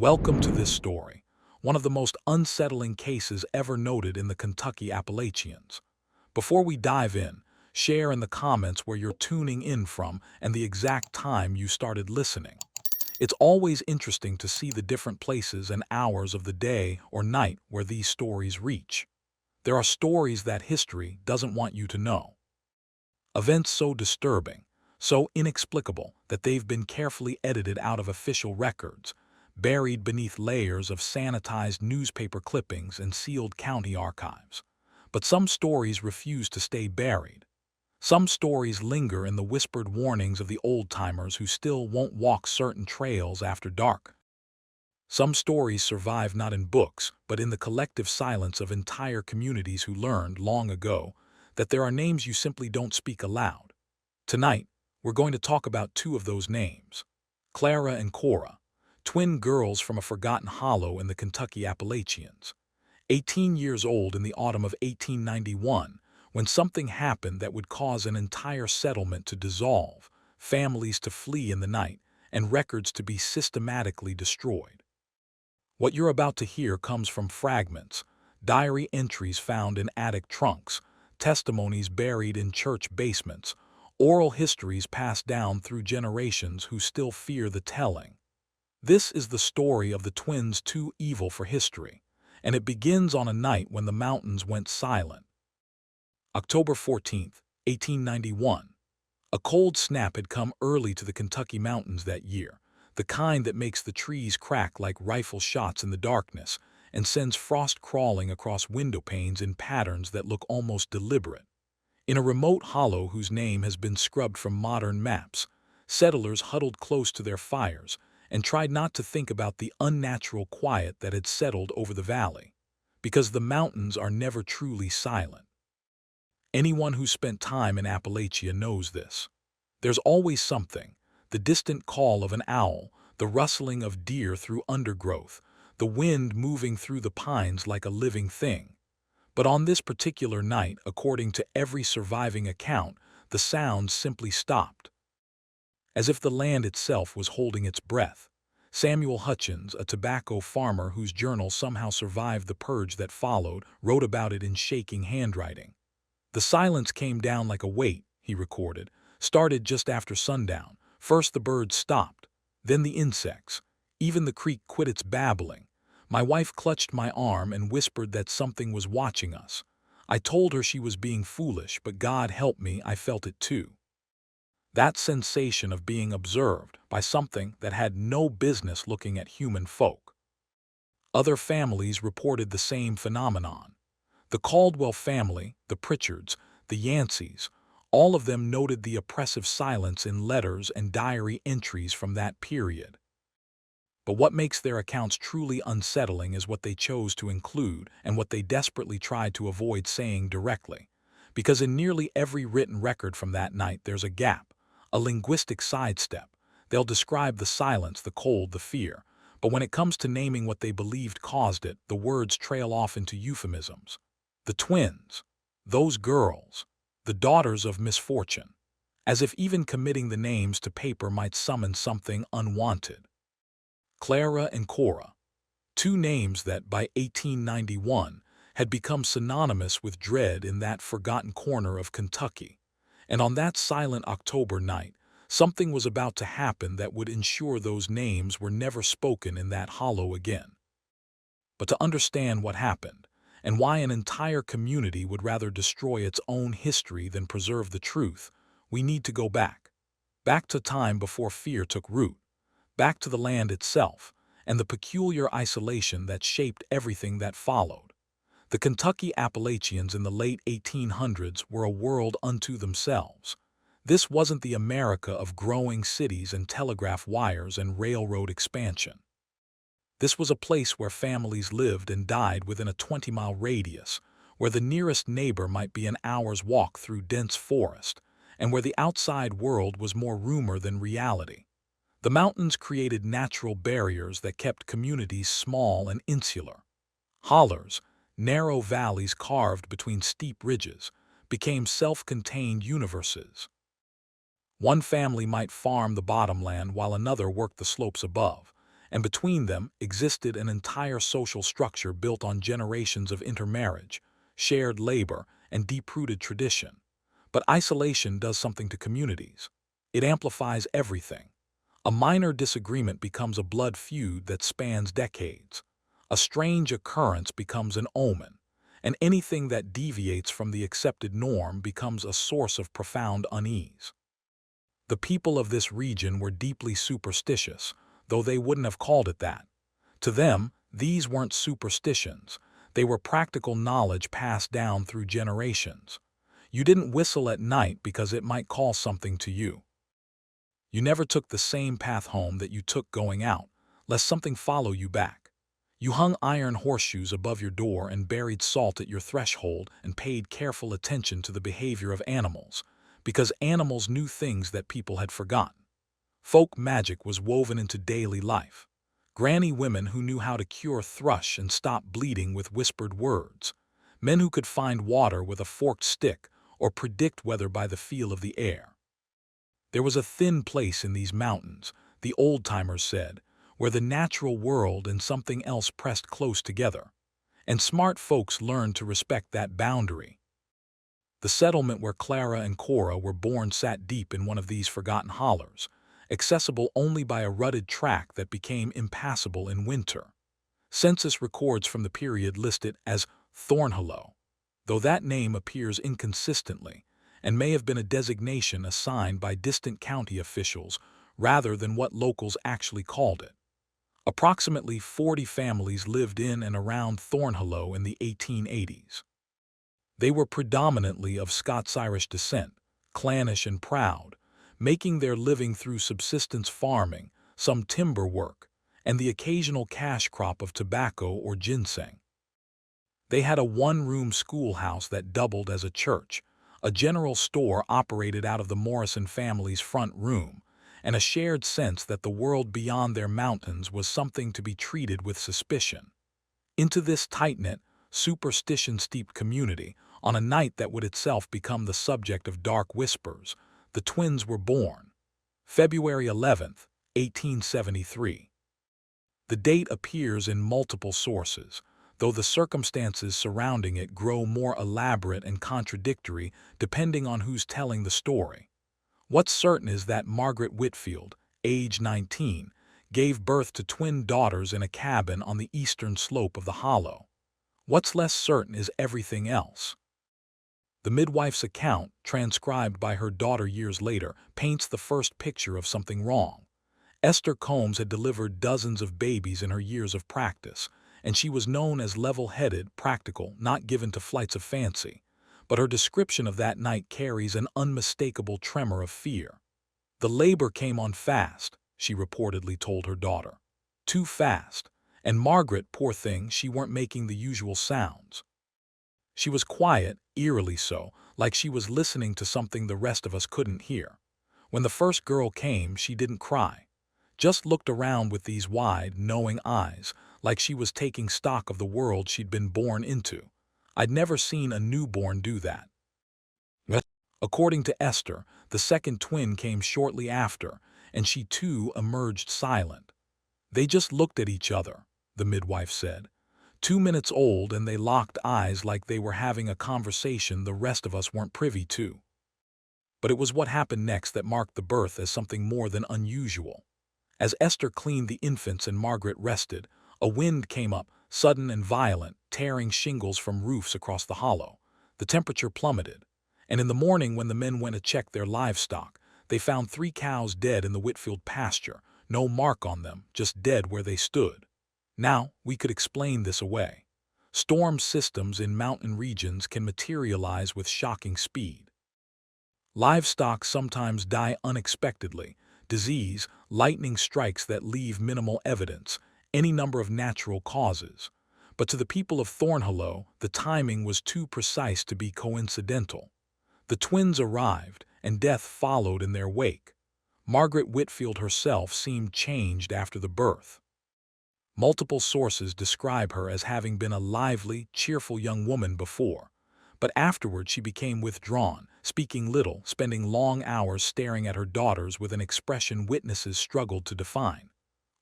Welcome to this story, one of the most unsettling cases ever noted in the Kentucky Appalachians. Before we dive in, share in the comments where you're tuning in from and the exact time you started listening. It's always interesting to see the different places and hours of the day or night where these stories reach. There are stories that history doesn't want you to know. Events so disturbing, so inexplicable that they've been carefully edited out of official records, buried beneath layers of sanitized newspaper clippings and sealed county archives. But some stories refuse to stay buried. Some stories linger in the whispered warnings of the old-timers who still won't walk certain trails after dark. Some stories survive not in books, but in the collective silence of entire communities who learned long ago that there are names you simply don't speak aloud. Tonight, we're going to talk about two of those names, Clara and Cora, twin girls from a forgotten hollow in the Kentucky Appalachians. 18 years old in the autumn of 1891, when something happened that would cause an entire settlement to dissolve, families to flee in the night, and records to be systematically destroyed. What you're about to hear comes from fragments, diary entries found in attic trunks, testimonies buried in church basements, oral histories passed down through generations who still fear the telling. This is the story of the twins too evil for history, and it begins on a night when the mountains went silent. October 14th, 1891. A cold snap had come early to the Kentucky mountains that year, the kind that makes the trees crack like rifle shots in the darkness and sends frost crawling across window panes in patterns that look almost deliberate. In a remote hollow whose name has been scrubbed from modern maps, settlers huddled close to their fires and tried not to think about the unnatural quiet that had settled over the valley, because the mountains are never truly silent. Anyone who spent time in Appalachia knows this. There's always something, the distant call of an owl, the rustling of deer through undergrowth, the wind moving through the pines like a living thing. But on this particular night, according to every surviving account, the sounds simply stopped. As if the land itself was holding its breath. Samuel Hutchins, a tobacco farmer whose journal somehow survived the purge that followed, wrote about it in shaking handwriting. The silence came down like a weight, he recorded, started just after sundown. First the birds stopped, then the insects. Even the creek quit its babbling. My wife clutched my arm and whispered that something was watching us. I told her she was being foolish, but God help me, I felt it too. That sensation of being observed by something that had no business looking at human folk. Other families reported the same phenomenon. The Caldwell family, the Pritchards, the Yanceys, all of them noted the oppressive silence in letters and diary entries from that period. But what makes their accounts truly unsettling is what they chose to include and what they desperately tried to avoid saying directly. Because in nearly every written record from that night there's a gap, a linguistic sidestep. They'll describe the silence, the cold, the fear, but when it comes to naming what they believed caused it, the words trail off into euphemisms. The twins, those girls, the daughters of misfortune, as if even committing the names to paper might summon something unwanted. Clara and Cora, two names that by 1891 had become synonymous with dread in that forgotten corner of Kentucky. And on that silent October night, something was about to happen that would ensure those names were never spoken in that hollow again. But to understand what happened, and why an entire community would rather destroy its own history than preserve the truth, we need to go back. Back to time before fear took root, back to the land itself, and the peculiar isolation that shaped everything that followed. The Kentucky Appalachians in the late 1800s were a world unto themselves. This wasn't the America of growing cities and telegraph wires and railroad expansion. This was a place where families lived and died within a 20-mile radius, where the nearest neighbor might be an hour's walk through dense forest, and where the outside world was more rumor than reality. The mountains created natural barriers that kept communities small and insular. Hollers, narrow valleys carved between steep ridges, became self-contained universes. One family might farm the bottomland while another worked the slopes above, and between them existed an entire social structure built on generations of intermarriage, shared labor, and deep-rooted tradition. But isolation does something to communities. It amplifies everything. A minor disagreement becomes a blood feud that spans decades. A strange occurrence becomes an omen, and anything that deviates from the accepted norm becomes a source of profound unease. The people of this region were deeply superstitious, though they wouldn't have called it that. To them, these weren't superstitions. They were practical knowledge passed down through generations. You didn't whistle at night because it might call something to you. You never took the same path home that you took going out, lest something follow you back. You hung iron horseshoes above your door and buried salt at your threshold and paid careful attention to the behavior of animals, because animals knew things that people had forgotten. Folk magic was woven into daily life. Granny women who knew how to cure thrush and stop bleeding with whispered words. Men who could find water with a forked stick or predict weather by the feel of the air. There was a thin place in these mountains, the old-timers said, where the natural world and something else pressed close together. And smart folks learned to respect that boundary. The settlement where Clara and Cora were born sat deep in one of these forgotten hollers, accessible only by a rutted track that became impassable in winter. Census records from the period list it as Thornhollow, though that name appears inconsistently and may have been a designation assigned by distant county officials rather than what locals actually called it. Approximately 40 families lived in and around Thornhollow in the 1880s. They were predominantly of Scots-Irish descent, clannish and proud, making their living through subsistence farming, some timber work, and the occasional cash crop of tobacco or ginseng. They had a one-room schoolhouse that doubled as a church, a general store operated out of the Morrison family's front room, and a shared sense that the world beyond their mountains was something to be treated with suspicion. Into this tight-knit, superstition-steeped community, on a night that would itself become the subject of dark whispers, the twins were born. February 11th, 1873. The date appears in multiple sources, though the circumstances surrounding it grow more elaborate and contradictory depending on who's telling the story. What's certain is that Margaret Whitfield, age 19, gave birth to twin daughters in a cabin on the eastern slope of the hollow. What's less certain is everything else. The midwife's account, transcribed by her daughter years later, paints the first picture of something wrong. Esther Combs had delivered dozens of babies in her years of practice, and she was known as level-headed, practical, not given to flights of fancy. But her description of that night carries an unmistakable tremor of fear. The labor came on fast, she reportedly told her daughter. Too fast. And Margaret, poor thing, she weren't making the usual sounds. She was quiet, eerily so, like she was listening to something the rest of us couldn't hear. When the first girl came, she didn't cry. Just looked around with these wide, knowing eyes, like she was taking stock of the world she'd been born into. I'd never seen a newborn do that. According to Esther, the second twin came shortly after, and she too emerged silent. They just looked at each other, the midwife said. 2 minutes old, and they locked eyes like they were having a conversation the rest of us weren't privy to. But it was what happened next that marked the birth as something more than unusual. As Esther cleaned the infants and Margaret rested, a wind came up, sudden and violent, tearing shingles from roofs across the hollow. The temperature plummeted, and in the morning when the men went to check their livestock, they found 3 cows dead in the Whitfield pasture, no mark on them, just dead where they stood. Now, we could explain this away. Storm systems in mountain regions can materialize with shocking speed. Livestock sometimes die unexpectedly. Disease, lightning strikes that leave minimal evidence, any number of natural causes. But to the people of Thornhollow, the timing was too precise to be coincidental. The twins arrived, and death followed in their wake. Margaret Whitfield herself seemed changed after the birth. Multiple sources describe her as having been a lively, cheerful young woman before, but afterward she became withdrawn, speaking little, spending long hours staring at her daughters with an expression witnesses struggled to define.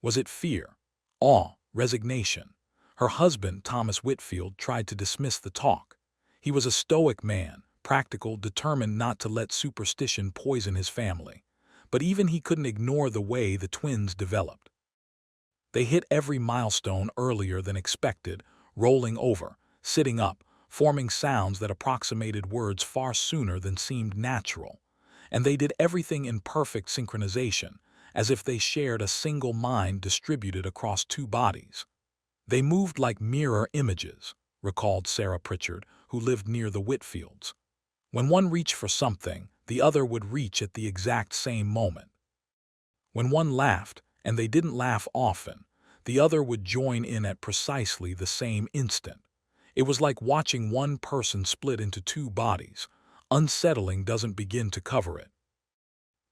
Was it fear? awe, resignation. Her husband, Thomas Whitfield, tried to dismiss the talk. He was a stoic man, practical, determined not to let superstition poison his family. But even he couldn't ignore the way the twins developed. They hit every milestone earlier than expected, rolling over, sitting up, forming sounds that approximated words far sooner than seemed natural. And they did everything in perfect synchronization, as if they shared a single mind distributed across two bodies. They moved like mirror images, recalled Sarah Pritchard, who lived near the Whitfields. When one reached for something, the other would reach at the exact same moment. When one laughed, and they didn't laugh often, the other would join in at precisely the same instant. It was like watching one person split into two bodies. Unsettling doesn't begin to cover it.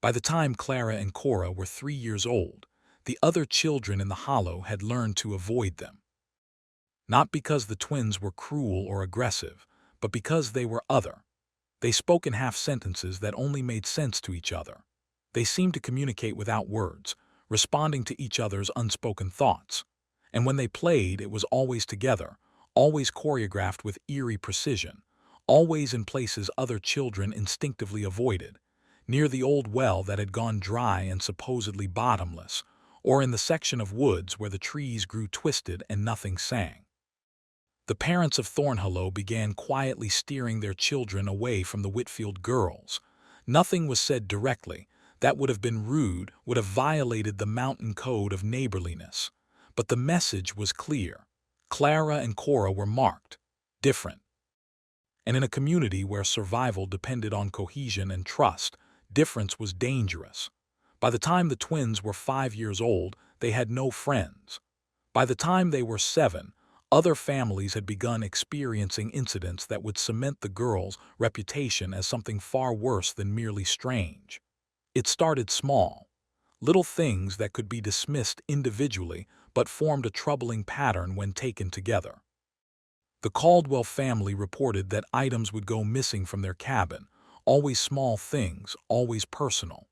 By the time Clara and Cora were 3 years old, the other children in the hollow had learned to avoid them. Not because the twins were cruel or aggressive, but because they were other. They spoke in half-sentences that only made sense to each other. They seemed to communicate without words, responding to each other's unspoken thoughts. And when they played, it was always together, always choreographed with eerie precision, always in places other children instinctively avoided, near the old well that had gone dry and supposedly bottomless, or in the section of woods where the trees grew twisted and nothing sang. The parents of Thornhollow began quietly steering their children away from the Whitfield girls. Nothing was said directly. That would have been rude, would have violated the mountain code of neighborliness. But the message was clear. Clara and Cora were marked, different. And in a community where survival depended on cohesion and trust, difference was dangerous. By the time the twins were 5 years old, they had no friends. By the time they were 7, other families had begun experiencing incidents that would cement the girls' reputation as something far worse than merely strange. It started small, little things that could be dismissed individually but formed a troubling pattern when taken together. The Caldwell family reported that items would go missing from their cabin, always small things, always personal.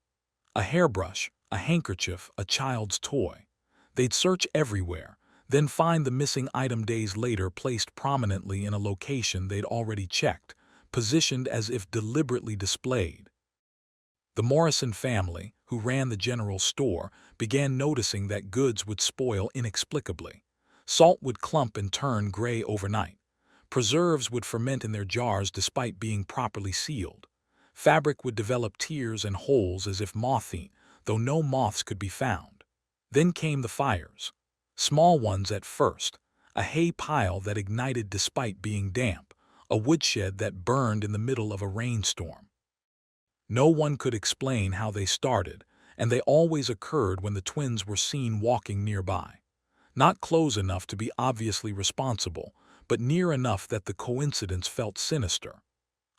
A hairbrush, a handkerchief, a child's toy. They'd search everywhere, then find the missing item days later placed prominently in a location they'd already checked, positioned as if deliberately displayed. The Morrison family, who ran the general store, began noticing that goods would spoil inexplicably. Salt would clump and turn gray overnight. Preserves would ferment in their jars despite being properly sealed. Fabric would develop tears and holes as if moth-eaten, though no moths could be found. Then came the fires. Small ones at first, a hay pile that ignited despite being damp, a woodshed that burned in the middle of a rainstorm. No one could explain how they started, and they always occurred when the twins were seen walking nearby. Not close enough to be obviously responsible, but near enough that the coincidence felt sinister.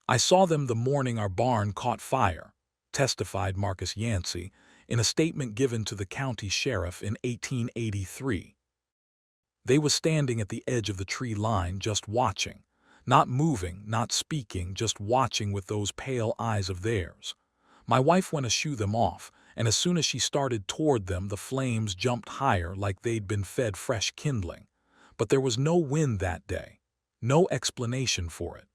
"I saw them the morning our barn caught fire," testified Marcus Yancey, in a statement given to the county sheriff in 1883. They was standing at the edge of the tree line just watching, not moving, not speaking, just watching with those pale eyes of theirs. My wife went to shoo them off, and as soon as she started toward them, the flames jumped higher like they'd been fed fresh kindling. But there was no wind that day, no explanation for it.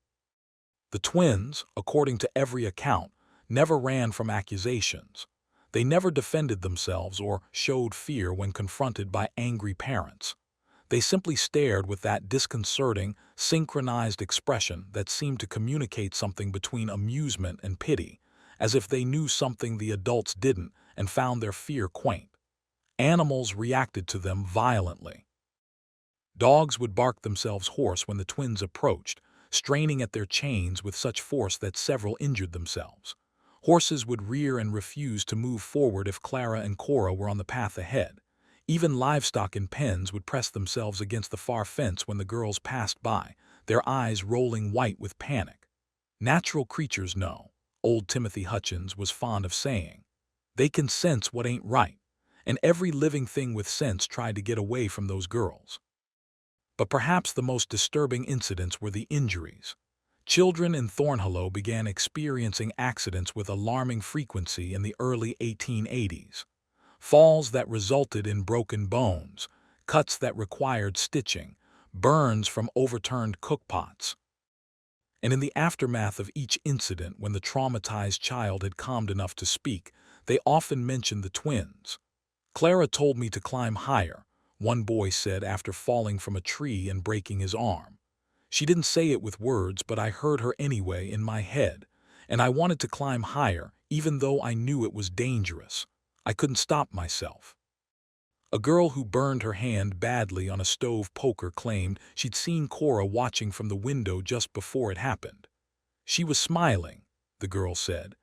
The twins, according to every account, never ran from accusations. They never defended themselves or showed fear when confronted by angry parents. They simply stared with that disconcerting, synchronized expression that seemed to communicate something between amusement and pity, as if they knew something the adults didn't and found their fear quaint. Animals reacted to them violently. Dogs would bark themselves hoarse when the twins approached, straining at their chains with such force that several injured themselves. Horses would rear and refuse to move forward if Clara and Cora were on the path ahead. Even livestock in pens would press themselves against the far fence when the girls passed by, their eyes rolling white with panic. "Natural creatures know," old Timothy Hutchins was fond of saying. "They can sense what ain't right," and every living thing with sense tried to get away from those girls. But perhaps the most disturbing incidents were the injuries. Children in Thornhollow began experiencing accidents with alarming frequency in the early 1880s. Falls that resulted in broken bones, cuts that required stitching, burns from overturned cookpots. And in the aftermath of each incident, when the traumatized child had calmed enough to speak, they often mentioned the twins. "Clara told me to climb higher," one boy said after falling from a tree and breaking his arm. "She didn't say it with words, but I heard her anyway in my head, and I wanted to climb higher, even though I knew it was dangerous. I couldn't stop myself." A girl who burned her hand badly on a stove poker claimed she'd seen Cora watching from the window just before it happened. "She was smiling," the girl said,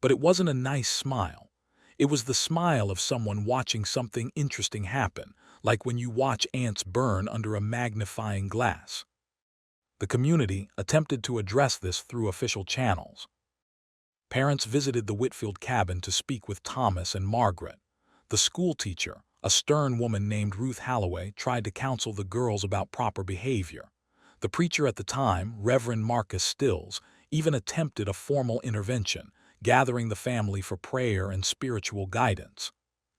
"but it wasn't a nice smile. It was the smile of someone watching something interesting happen, like when you watch ants burn under a magnifying glass." The community attempted to address this through official channels. Parents visited the Whitfield cabin to speak with Thomas and Margaret. The schoolteacher, a stern woman named Ruth Halloway, tried to counsel the girls about proper behavior. The preacher at the time, Reverend Marcus Stills, even attempted a formal intervention, gathering the family for prayer and spiritual guidance.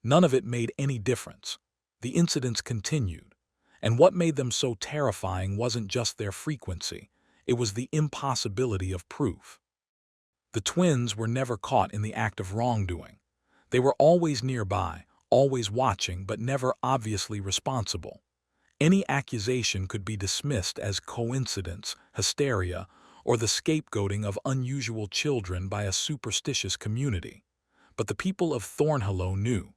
None of it made any difference. The incidents continued, and what made them so terrifying wasn't just their frequency, it was the impossibility of proof. The twins were never caught in the act of wrongdoing. They were always nearby, always watching, but never obviously responsible. Any accusation could be dismissed as coincidence, hysteria, or the scapegoating of unusual children by a superstitious community. But the people of Thornhollow knew.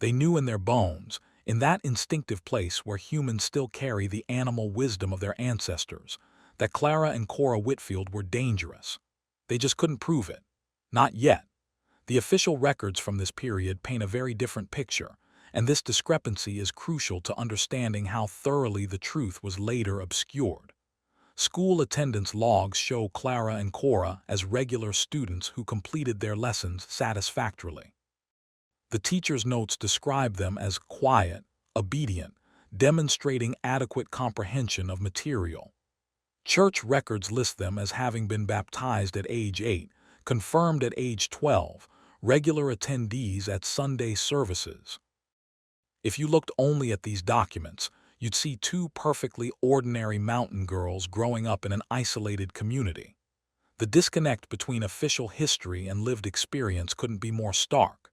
They knew in their bones, in that instinctive place where humans still carry the animal wisdom of their ancestors, that Clara and Cora Whitfield were dangerous. They just couldn't prove it. Not yet. The official records from this period paint a very different picture, and this discrepancy is crucial to understanding how thoroughly the truth was later obscured. School attendance logs show Clara and Cora as regular students who completed their lessons satisfactorily. The teacher's notes describe them as quiet, obedient, demonstrating adequate comprehension of material. Church records list them as having been baptized at age 8, confirmed at age 12, regular attendees at Sunday services. If you looked only at these documents, you'd see two perfectly ordinary mountain girls growing up in an isolated community. The disconnect between official history and lived experience couldn't be more stark.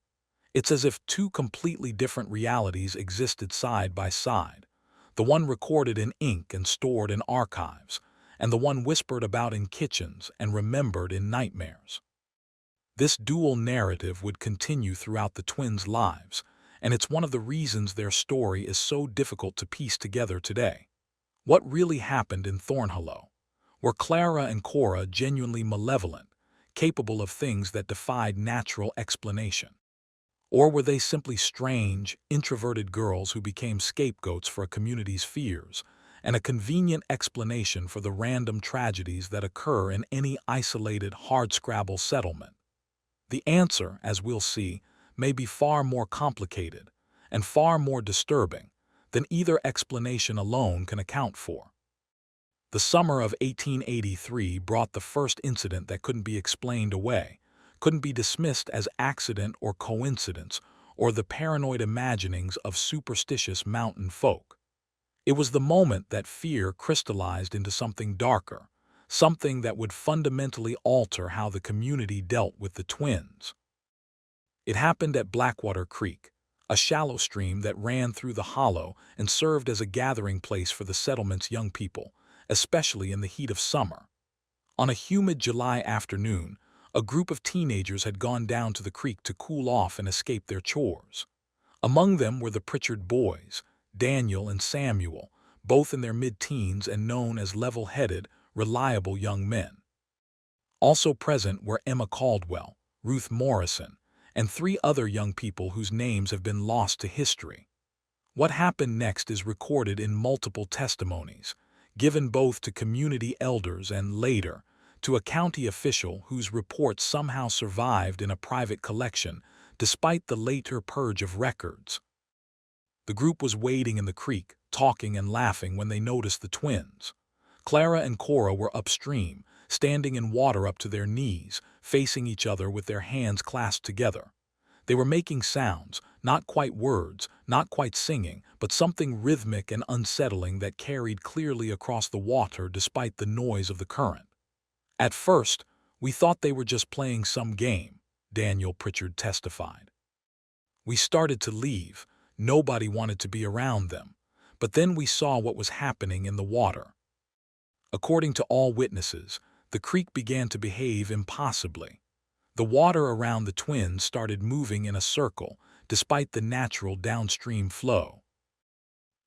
It's as if two completely different realities existed side by side, the one recorded in ink and stored in archives, and the one whispered about in kitchens and remembered in nightmares. This dual narrative would continue throughout the twins' lives, and it's one of the reasons their story is so difficult to piece together today. What really happened in Thornhollow? Were Clara and Cora genuinely malevolent, capable of things that defied natural explanation? Or were they simply strange, introverted girls who became scapegoats for a community's fears, and a convenient explanation for the random tragedies that occur in any isolated hardscrabble settlement? The answer, as we'll see, may be far more complicated and far more disturbing than either explanation alone can account for. The summer of 1883 brought the first incident that couldn't be explained away, couldn't be dismissed as accident or coincidence or the paranoid imaginings of superstitious mountain folk. It was the moment that fear crystallized into something darker, something that would fundamentally alter how the community dealt with the twins. It happened at Blackwater Creek, a shallow stream that ran through the hollow and served as a gathering place for the settlement's young people, especially in the heat of summer. On a humid July afternoon, a group of teenagers had gone down to the creek to cool off and escape their chores. Among them were the Pritchard boys, Daniel and Samuel, both in their mid-teens and known as level-headed, reliable young men. Also present were Emma Caldwell, Ruth Morrison, and 3 other young people whose names have been lost to history. What happened next is recorded in multiple testimonies, given both to community elders and, later, to a county official whose report somehow survived in a private collection despite the later purge of records. The group was wading in the creek, talking and laughing when they noticed the twins. Clara and Cora were upstream, standing in water up to their knees, facing each other with their hands clasped together. They were making sounds, not quite words, not quite singing, but something rhythmic and unsettling that carried clearly across the water despite the noise of the current. At first, we thought they were just playing some game, Daniel Pritchard testified. We started to leave. Nobody wanted to be around them. But then we saw what was happening in the water. According to all witnesses, the creek began to behave impossibly. The water around the twins started moving in a circle, despite the natural downstream flow.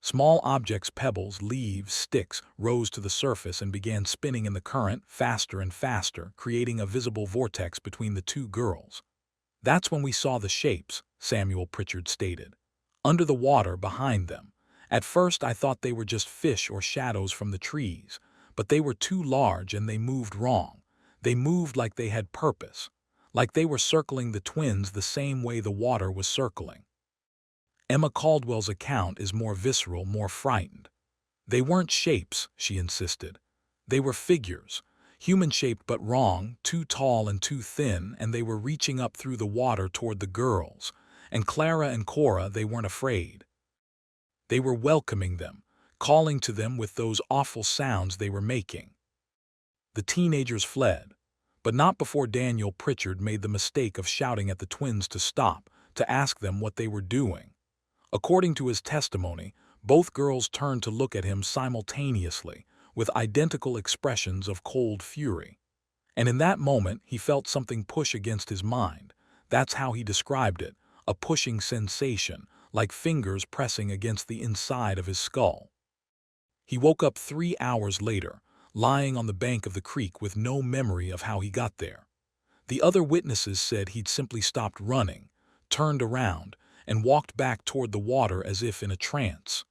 Small objects, pebbles, leaves, sticks, rose to the surface and began spinning in the current faster and faster, creating a visible vortex between the two girls. That's when we saw the shapes, Samuel Pritchard stated. Under the water behind them. At first I thought they were just fish or shadows from the trees, but they were too large and they moved wrong. They moved like they had purpose, like they were circling the twins the same way the water was circling. Emma Caldwell's account is more visceral, more frightened. They weren't shapes, she insisted. They were figures, human-shaped but wrong, too tall and too thin, and they were reaching up through the water toward the girls. And Clara and Cora, they weren't afraid. They were welcoming them, calling to them with those awful sounds they were making. The teenagers fled, but not before Daniel Pritchard made the mistake of shouting at the twins to stop, to ask them what they were doing. According to his testimony, both girls turned to look at him simultaneously, with identical expressions of cold fury. And in that moment, he felt something push against his mind. That's how he described it, a pushing sensation, like fingers pressing against the inside of his skull. He woke up 3 hours later, lying on the bank of the creek with no memory of how he got there. The other witnesses said he'd simply stopped running, turned around, and walked back toward the water as if in a trance.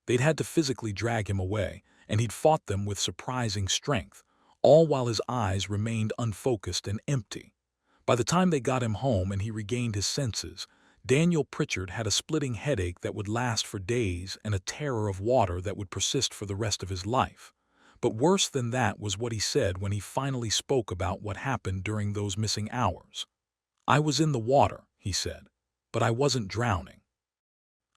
They'd had to physically drag him away, and he'd fought them with surprising strength, all while his eyes remained unfocused and empty. By the time they got him home and he regained his senses, Daniel Pritchard had a splitting headache that would last for days and a terror of water that would persist for the rest of his life. But worse than that was what he said when he finally spoke about what happened during those missing hours. "I was in the water," he said, "but I wasn't drowning.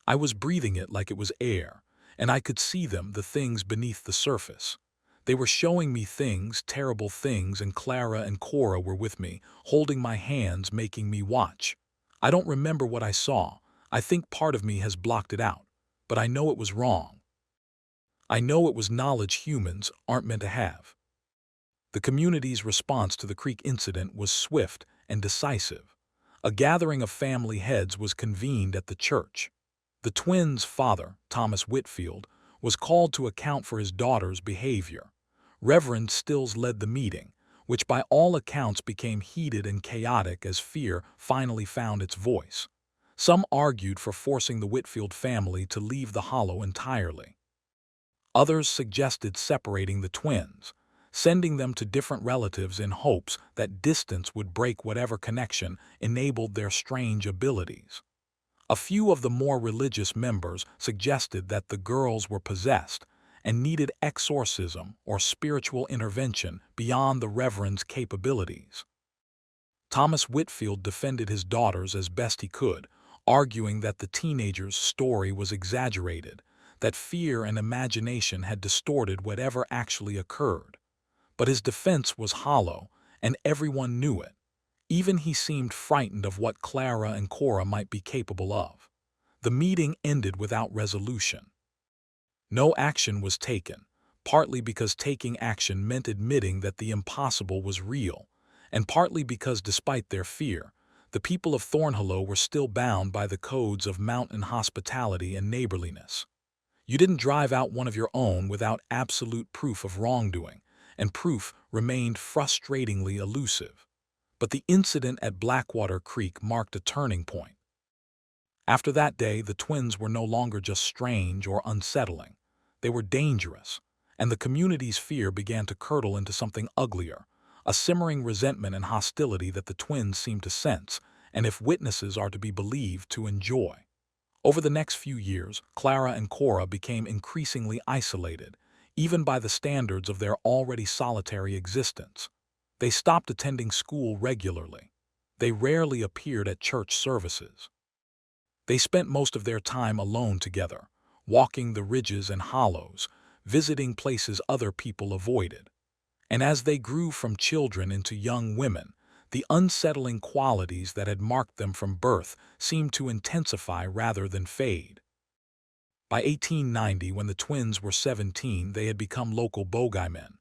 I was breathing it like it was air, and I could see them, the things beneath the surface. They were showing me things, terrible things, and Clara and Cora were with me, holding my hands, making me watch. I don't remember what I saw. I think part of me has blocked it out, but I know it was wrong. I know it was knowledge humans aren't meant to have." The community's response to the creek incident was swift and decisive. A gathering of family heads was convened at the church. The twins' father, Thomas Whitfield, was called to account for his daughter's behavior. Reverend Stills led the meeting, which by all accounts became heated and chaotic as fear finally found its voice. Some argued for forcing the Whitfield family to leave the hollow entirely. Others suggested separating the twins, sending them to different relatives in hopes that distance would break whatever connection enabled their strange abilities. A few of the more religious members suggested that the girls were possessed and needed exorcism or spiritual intervention beyond the Reverend's capabilities. Thomas Whitfield defended his daughters as best he could, arguing that the teenagers' story was exaggerated, that fear and imagination had distorted whatever actually occurred. But his defense was hollow, and everyone knew it. Even he seemed frightened of what Clara and Cora might be capable of. The meeting ended without resolution. No action was taken, partly because taking action meant admitting that the impossible was real, and partly because despite their fear, the people of Thornhollow were still bound by the codes of mountain hospitality and neighborliness. You didn't drive out one of your own without absolute proof of wrongdoing, and proof remained frustratingly elusive. But the incident at Blackwater Creek marked a turning point. After that day, the twins were no longer just strange or unsettling. They were dangerous, and the community's fear began to curdle into something uglier, a simmering resentment and hostility that the twins seemed to sense, and if witnesses are to be believed, to enjoy. Over the next few years, Clara and Cora became increasingly isolated, even by the standards of their already solitary existence. They stopped attending school regularly. They rarely appeared at church services. They spent most of their time alone together, walking the ridges and hollows, visiting places other people avoided. And as they grew from children into young women, the unsettling qualities that had marked them from birth seemed to intensify rather than fade. By 1890, when the twins were 17, they had become local bogeymen.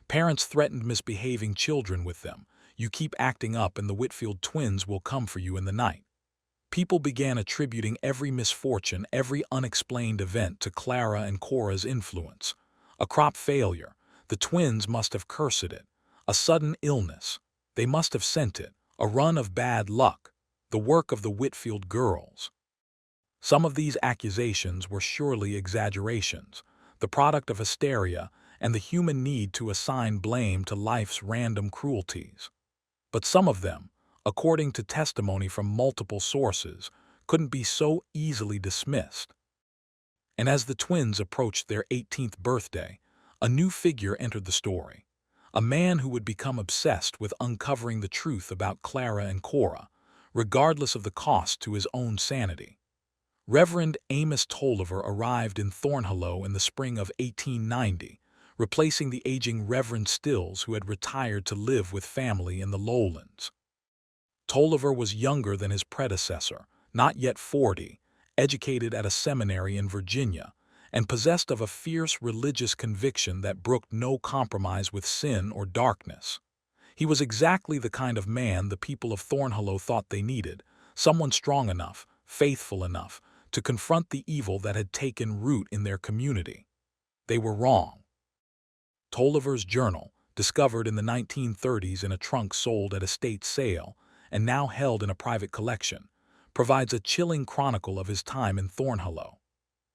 Parents threatened misbehaving children with them. "You keep acting up and the Whitfield twins will come for you in the night." People began attributing every misfortune, every unexplained event to Clara and Cora's influence. A crop failure. The twins must have cursed it. A sudden illness. They must have sent it. A run of bad luck. The work of the Whitfield girls. Some of these accusations were surely exaggerations, the product of hysteria and the human need to assign blame to life's random cruelties. But some of them, according to testimony from multiple sources, couldn't be so easily dismissed. And as the twins approached their 18th birthday, a new figure entered the story. A man who would become obsessed with uncovering the truth about Clara and Cora, regardless of the cost to his own sanity. Reverend Amos Tolliver arrived in Thornhollow in the spring of 1890, replacing the aging Reverend Stills, who had retired to live with family in the lowlands. Tolliver was younger than his predecessor, not yet 40, educated at a seminary in Virginia, and possessed of a fierce religious conviction that brooked no compromise with sin or darkness. He was exactly the kind of man the people of Thornhollow thought they needed, someone strong enough, faithful enough, to confront the evil that had taken root in their community. They were wrong. Tolliver's journal, discovered in the 1930s in a trunk sold at estate sale and now held in a private collection, provides a chilling chronicle of his time in Thornhollow.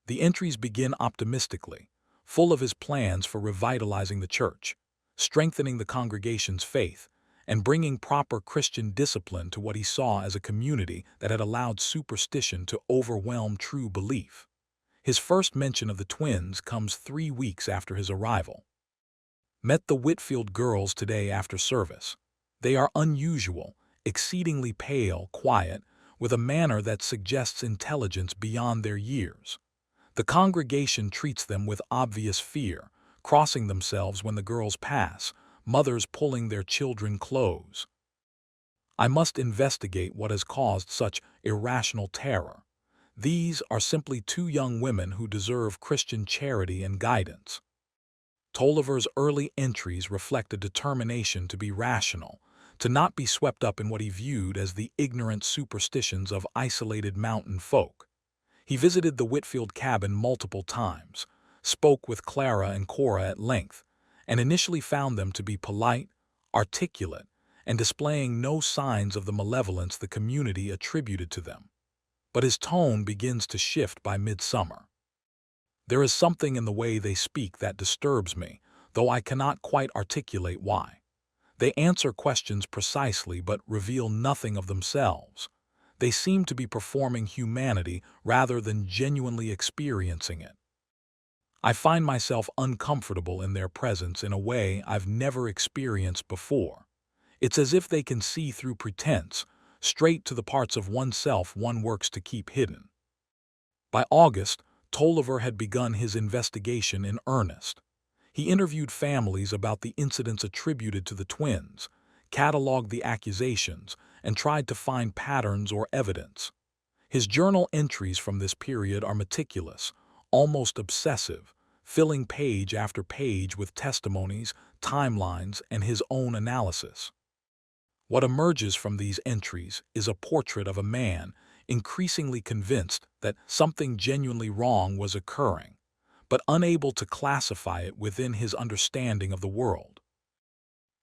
The entries begin optimistically, full of his plans for revitalizing the church, strengthening the congregation's faith, and bringing proper Christian discipline to what he saw as a community that had allowed superstition to overwhelm true belief. His first mention of the twins comes 3 weeks after his arrival. "Met the Whitfield girls today after service. They are unusual, exceedingly pale, quiet, with a manner that suggests intelligence beyond their years. The congregation treats them with obvious fear, crossing themselves when the girls pass, mothers pulling their children close. I must investigate what has caused such irrational terror. These are simply 2 young women who deserve Christian charity and guidance." Tolliver's early entries reflect a determination to be rational, to not be swept up in what he viewed as the ignorant superstitions of isolated mountain folk. He visited the Whitfield cabin multiple times, spoke with Clara and Cora at length, and initially found them to be polite, articulate, and displaying no signs of the malevolence the community attributed to them. But his tone begins to shift by midsummer. "There is something in the way they speak that disturbs me, though I cannot quite articulate why. They answer questions precisely but reveal nothing of themselves. They seem to be performing humanity rather than genuinely experiencing it. I find myself uncomfortable in their presence in a way I've never experienced before. It's as if they can see through pretense, straight to the parts of oneself one works to keep hidden." By August, Tolliver had begun his investigation in earnest. He interviewed families about the incidents attributed to the twins, cataloged the accusations, and tried to find patterns or evidence. His journal entries from this period are meticulous, almost obsessive, filling page after page with testimonies, timelines, and his own analysis. What emerges from these entries is a portrait of a man increasingly convinced that something genuinely wrong was occurring, but unable to classify it within his understanding of the world.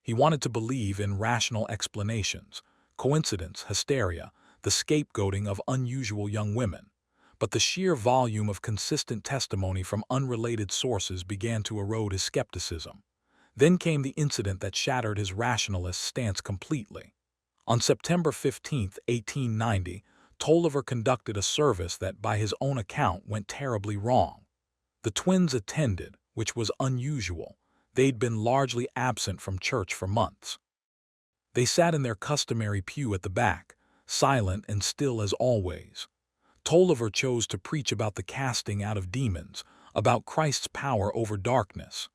He wanted to believe in rational explanations, coincidence, hysteria, the scapegoating of unusual young women. But the sheer volume of consistent testimony from unrelated sources began to erode his skepticism. Then came the incident that shattered his rationalist stance completely. On September 15, 1890, Tolliver conducted a service that, by his own account, went terribly wrong. The twins attended, which was unusual. They'd been largely absent from church for months. They sat in their customary pew at the back, silent and still as always. Tolliver chose to preach about the casting out of demons, about Christ's power over darkness.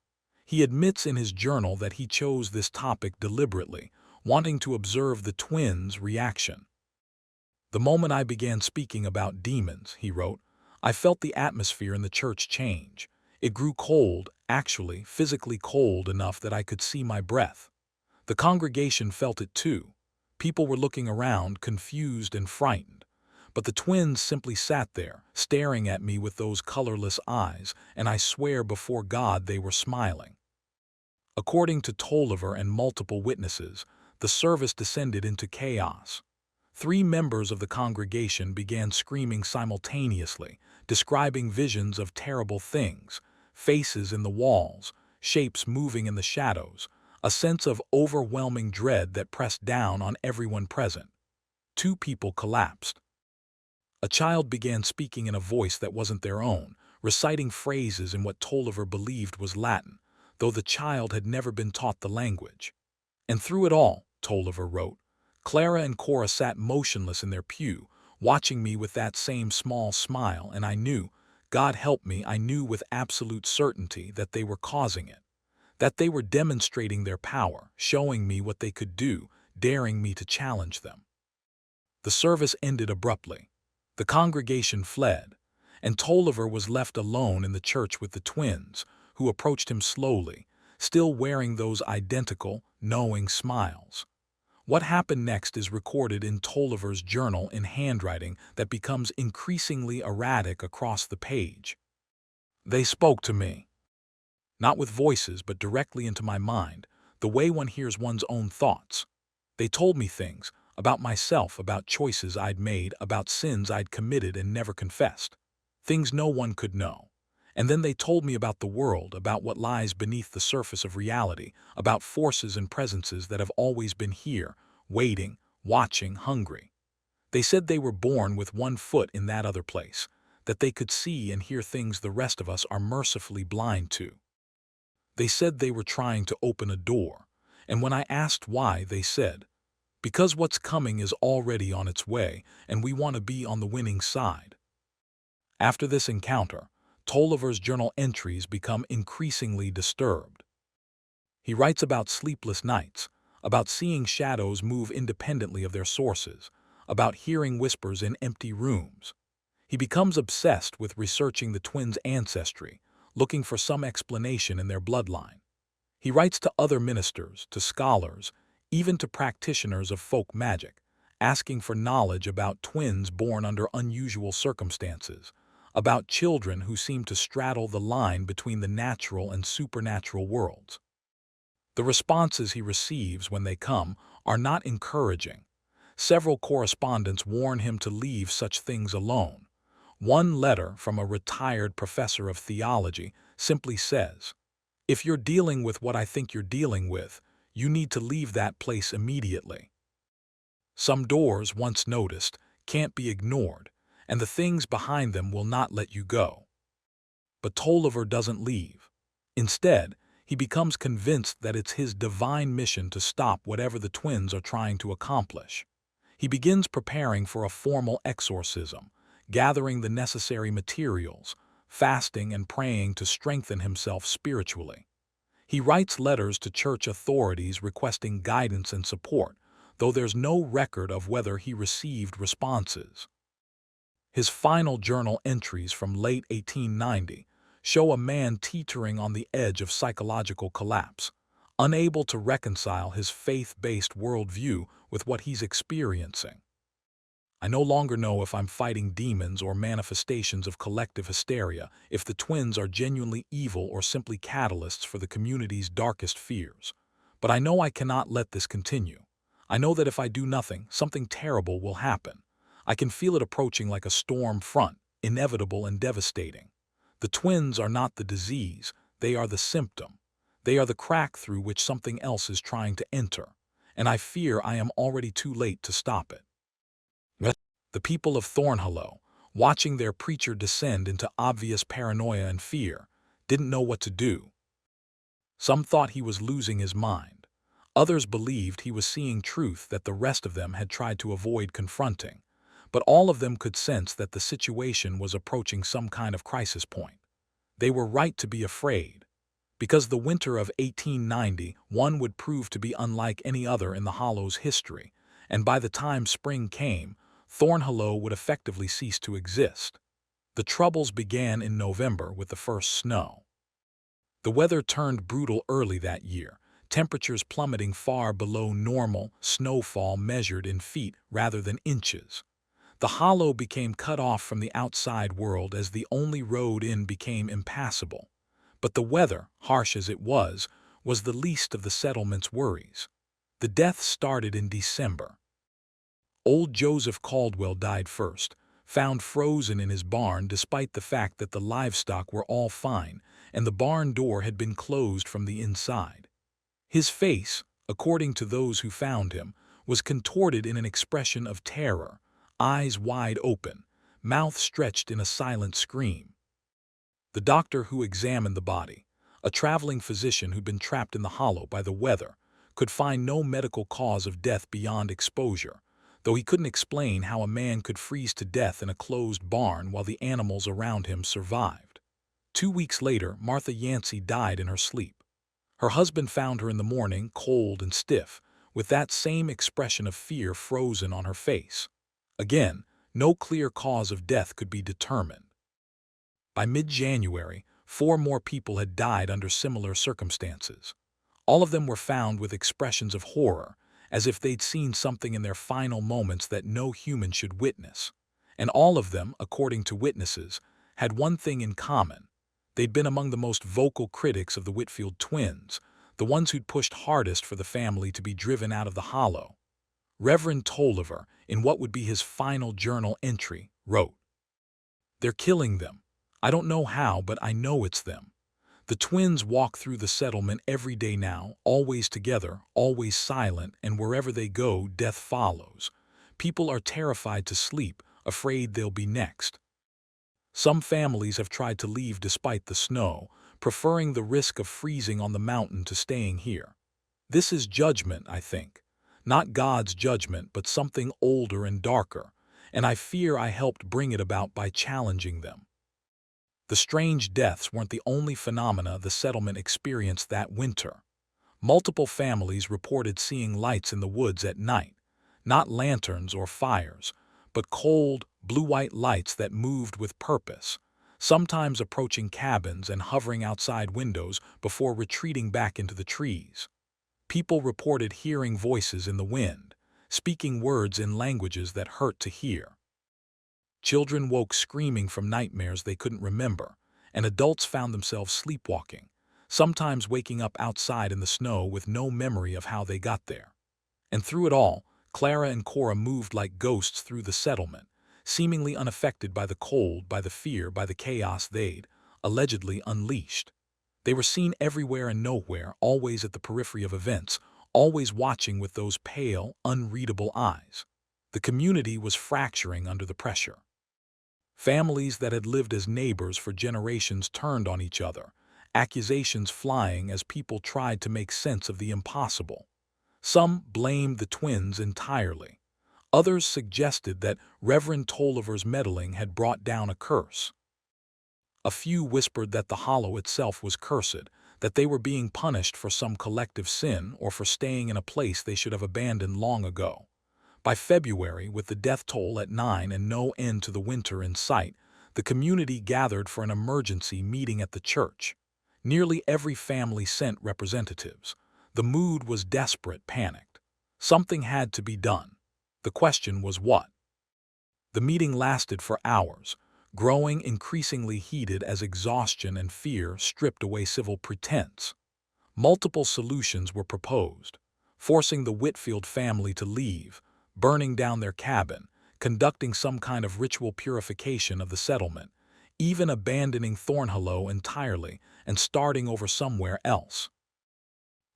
He admits in his journal that he chose this topic deliberately, wanting to observe the twins' reaction. "The moment I began speaking about demons," he wrote, "I felt the atmosphere in the church change. It grew cold, actually, physically cold enough that I could see my breath. The congregation felt it too. People were looking around, confused and frightened. But the twins simply sat there, staring at me with those colorless eyes, and I swear before God they were smiling." According to Tolliver and multiple witnesses, the service descended into chaos. 3 members of the congregation began screaming simultaneously, describing visions of terrible things, faces in the walls, shapes moving in the shadows, a sense of overwhelming dread that pressed down on everyone present. 2 people collapsed. A child began speaking in a voice that wasn't their own, reciting phrases in what Tolliver believed was Latin, though the child had never been taught the language. "And through it all," Tolliver wrote, "Clara and Cora sat motionless in their pew, watching me with that same small smile, and I knew, God help me, I knew with absolute certainty that they were causing it, that they were demonstrating their power, showing me what they could do, daring me to challenge them." The service ended abruptly. The congregation fled, and Tolliver was left alone in the church with the twins, who approached him slowly, still wearing those identical, knowing smiles. What happened next is recorded in Tolliver's journal in handwriting that becomes increasingly erratic across the page. "They spoke to me. Not with voices, but directly into my mind, the way one hears one's own thoughts. They told me things about myself, about choices I'd made, about sins I'd committed and never confessed. Things no one could know. And then they told me about the world, about what lies beneath the surface of reality, about forces and presences that have always been here, waiting, watching, hungry. They said they were born with one foot in that other place, that they could see and hear things the rest of us are mercifully blind to. They said they were trying to open a door, and when I asked why, they said, because what's coming is already on its way, and we want to be on the winning side." After this encounter, Tolliver's journal entries become increasingly disturbed. He writes about sleepless nights, about seeing shadows move independently of their sources, about hearing whispers in empty rooms. He becomes obsessed with researching the twins' ancestry, looking for some explanation in their bloodline. He writes to other ministers, to scholars, even to practitioners of folk magic, asking for knowledge about twins born under unusual circumstances, about children who seem to straddle the line between the natural and supernatural worlds. The responses he receives when they come are not encouraging. Several correspondents warn him to leave such things alone. One letter from a retired professor of theology simply says, "If you're dealing with what I think you're dealing with, you need to leave that place immediately. Some doors, once noticed, can't be ignored, and the things behind them will not let you go." But Tolliver doesn't leave. Instead, he becomes convinced that it's his divine mission to stop whatever the twins are trying to accomplish. He begins preparing for a formal exorcism, gathering the necessary materials, fasting and praying to strengthen himself spiritually. He writes letters to church authorities requesting guidance and support, though there's no record of whether he received responses. His final journal entries from late 1890 show a man teetering on the edge of psychological collapse, unable to reconcile his faith-based worldview with what he's experiencing. "I no longer know if I'm fighting demons or manifestations of collective hysteria, if the twins are genuinely evil or simply catalysts for the community's darkest fears. But I know I cannot let this continue. I know that if I do nothing, something terrible will happen. I can feel it approaching like a storm front, inevitable and devastating. The twins are not the disease, they are the symptom. They are the crack through which something else is trying to enter, and I fear I am already too late to stop it." The people of Thornhollow, watching their preacher descend into obvious paranoia and fear, didn't know what to do. Some thought he was losing his mind. Others believed he was seeing truth that the rest of them had tried to avoid confronting. but all of them could sense that the situation was approaching some kind of crisis point. They were right to be afraid, because the winter of 1891 would prove to be unlike any other in the Hollow's history, and by the time spring came, Thornhollow would effectively cease to exist. The troubles began in November with the first snow. The weather turned brutal early that year, temperatures plummeting far below normal, snowfall measured in feet rather than inches. The Hollow became cut off from the outside world as the only road in became impassable. But the weather, harsh as it was the least of the settlement's worries. The deaths started in December. Old Joseph Caldwell died first, found frozen in his barn despite the fact that the livestock were all fine and the barn door had been closed from the inside. His face, according to those who found him, was contorted in an expression of terror, eyes wide open, mouth stretched in a silent scream. The doctor who examined the body, a traveling physician who'd been trapped in the Hollow by the weather, could find no medical cause of death beyond exposure, though he couldn't explain how a man could freeze to death in a closed barn while the animals around him survived. 2 weeks later, Martha Yancey died in her sleep. Her husband found her in the morning, cold and stiff, with that same expression of fear frozen on her face. Again, no clear cause of death could be determined. By mid-January, 4 more people had died under similar circumstances. All of them were found with expressions of horror, as if they'd seen something in their final moments that no human should witness. And all of them, according to witnesses, had one thing in common. They'd been among the most vocal critics of the Whitfield twins, the ones who'd pushed hardest for the family to be driven out of the Hollow. Reverend Tolliver, in what would be his final journal entry, wrote, "They're killing them. I don't know how, but I know it's them. The twins walk through the settlement every day now, always together, always silent, and wherever they go, death follows. People are terrified to sleep, afraid they'll be next. Some families have tried to leave despite the snow, preferring the risk of freezing on the mountain to staying here. This is judgment, I think. Not God's judgment, but something older and darker, and I fear I helped bring it about by challenging them." The strange deaths weren't the only phenomena the settlement experienced that winter. Multiple families reported seeing lights in the woods at night, not lanterns or fires, but cold, blue-white lights that moved with purpose, sometimes approaching cabins and hovering outside windows before retreating back into the trees. People reported hearing voices in the wind, speaking words in languages that hurt to hear. Children woke screaming from nightmares they couldn't remember, and adults found themselves sleepwalking, sometimes waking up outside in the snow with no memory of how they got there. And through it all, Clara and Cora moved like ghosts through the settlement, seemingly unaffected by the cold, by the fear, by the chaos they'd allegedly unleashed. They were seen everywhere and nowhere, always at the periphery of events, always watching with those pale, unreadable eyes. The community was fracturing under the pressure. Families that had lived as neighbors for generations turned on each other, accusations flying as people tried to make sense of the impossible. Some blamed the twins entirely. Others suggested that Reverend Tolliver's meddling had brought down a curse. A few whispered that the Hollow itself was cursed, that they were being punished for some collective sin or for staying in a place they should have abandoned long ago. By February, with the death toll at 9 and no end to the winter in sight, the community gathered for an emergency meeting at the church. Nearly every family sent representatives. The mood was desperate, panicked. Something had to be done. The question was what? The meeting lasted for hours, growing increasingly heated as exhaustion and fear stripped away civil pretense. Multiple solutions were proposed: forcing the Whitfield family to leave, burning down their cabin, conducting some kind of ritual purification of the settlement, even abandoning Thornhollow entirely and starting over somewhere else.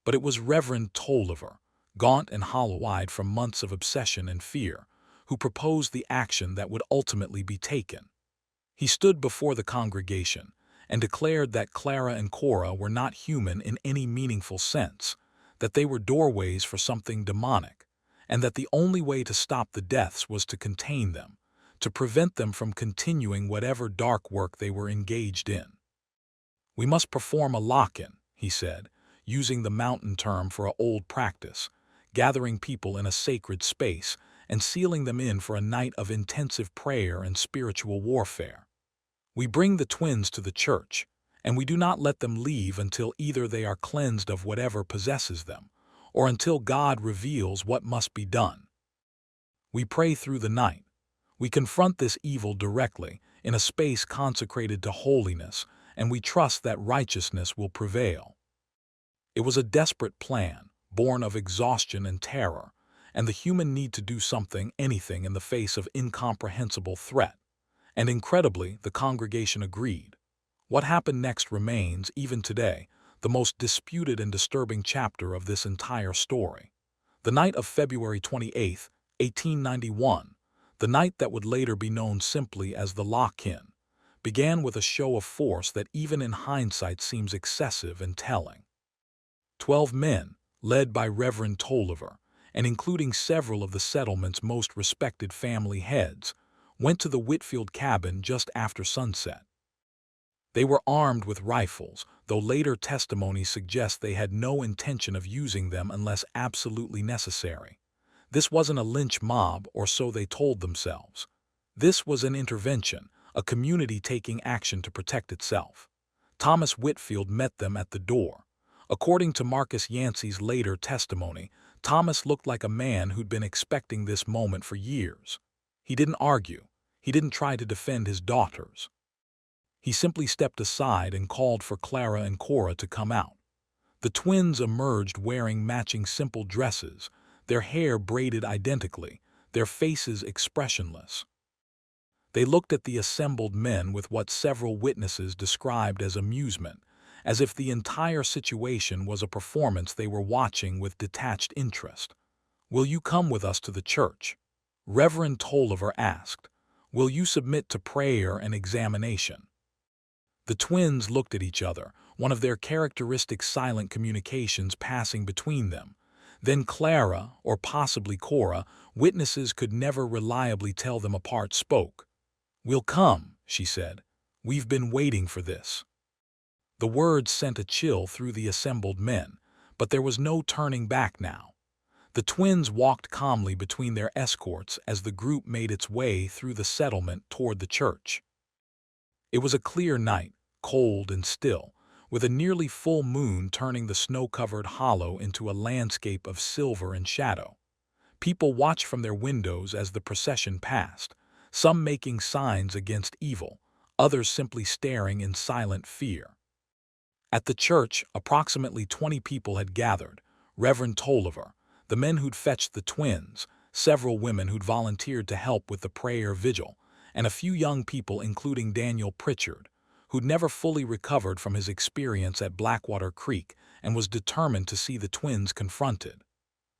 But it was Reverend Tolliver, gaunt and hollow-eyed from months of obsession and fear, who proposed the action that would ultimately be taken. He stood before the congregation and declared that Clara and Cora were not human in any meaningful sense, that they were doorways for something demonic, and that the only way to stop the deaths was to contain them, to prevent them from continuing whatever dark work they were engaged in. "We must perform a lock-in," he said, using the mountain term for an old practice, gathering people in a sacred space and sealing them in for a night of intensive prayer and spiritual warfare. "We bring the twins to the church, and we do not let them leave until either they are cleansed of whatever possesses them, or until God reveals what must be done. We pray through the night. We confront this evil directly in a space consecrated to holiness, and we trust that righteousness will prevail." It was a desperate plan, born of exhaustion and terror, and the human need to do something, anything, in the face of incomprehensible threat. And incredibly, the congregation agreed. What happened next remains, even today, the most disputed and disturbing chapter of this entire story. The night of February 28, 1891, the night that would later be known simply as the lock-in, began with a show of force that even in hindsight seems excessive and telling. 12 men, led by Reverend Tolliver, and including several of the settlement's most respected family heads, went to the Whitfield cabin just after sunset. They were armed with rifles, though later testimony suggests they had no intention of using them unless absolutely necessary. This wasn't a lynch mob, or so they told themselves. This was an intervention, a community taking action to protect itself. Thomas Whitfield met them at the door. According to Marcus Yancey's later testimony, Thomas looked like a man who'd been expecting this moment for years. He didn't argue. He didn't try to defend his daughters. He simply stepped aside and called for Clara and Cora to come out. The twins emerged wearing matching simple dresses, their hair braided identically, their faces expressionless. They looked at the assembled men with what several witnesses described as amusement, as if the entire situation was a performance they were watching with detached interest. "Will you come with us to the church?" Reverend Tolliver asked. "Will you submit to prayer and examination?" The twins looked at each other, one of their characteristic silent communications passing between them. Then Clara, or possibly Cora, witnesses could never reliably tell them apart, spoke. "We'll come," she said. "We've been waiting for this." The words sent a chill through the assembled men, but there was no turning back now. The twins walked calmly between their escorts as the group made its way through the settlement toward the church. It was a clear night, cold and still, with a nearly full moon turning the snow-covered hollow into a landscape of silver and shadow. People watched from their windows as the procession passed, some making signs against evil, others simply staring in silent fear. At the church, approximately 20 people had gathered: Reverend Tolliver, the men who'd fetched the twins, several women who'd volunteered to help with the prayer vigil, and a few young people including Daniel Pritchard, who'd never fully recovered from his experience at Blackwater Creek and was determined to see the twins confronted.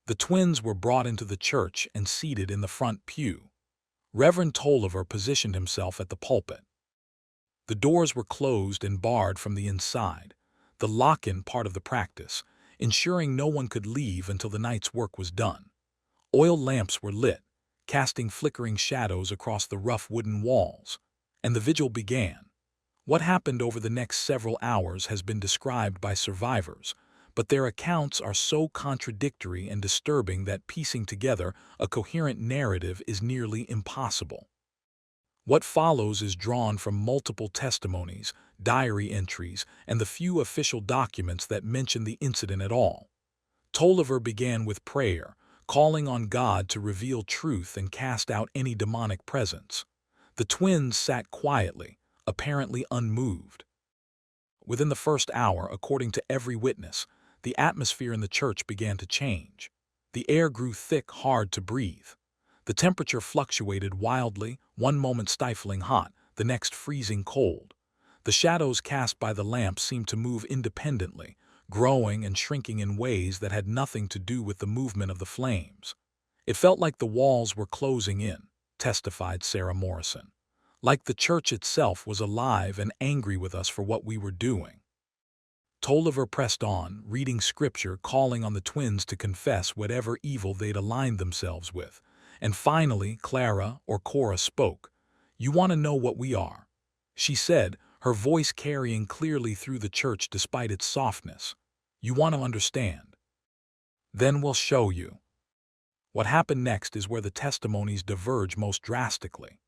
The twins were brought into the church and seated in the front pew. Reverend Tolliver positioned himself at the pulpit. The doors were closed and barred from the inside, the lock-in part of the practice, ensuring no one could leave until the night's work was done. Oil lamps were lit, casting flickering shadows across the rough wooden walls, and the vigil began. What happened over the next several hours has been described by survivors, but their accounts are so contradictory and disturbing that piecing together a coherent narrative is nearly impossible. What follows is drawn from multiple testimonies, diary entries, and the few official documents that mention the incident at all. Tolliver began with prayer, calling on God to reveal truth and cast out any demonic presence. The twins sat quietly, apparently unmoved. Within the first hour, according to every witness, the atmosphere in the church began to change. The air grew thick, hard to breathe. The temperature fluctuated wildly, one moment stifling hot, the next freezing cold. The shadows cast by the lamps seemed to move independently, growing and shrinking in ways that had nothing to do with the movement of the flames. "It felt like the walls were closing in," testified Sarah Morrison. "Like the church itself was alive and angry with us for what we were doing." Tolliver pressed on, reading scripture, calling on the twins to confess whatever evil they'd aligned themselves with. And finally, Clara, or Cora, spoke, "You want to know what we are," she said, her voice carrying clearly through the church despite its softness. "You want to understand? Then we'll show you." What happened next is where the testimonies diverge most drastically.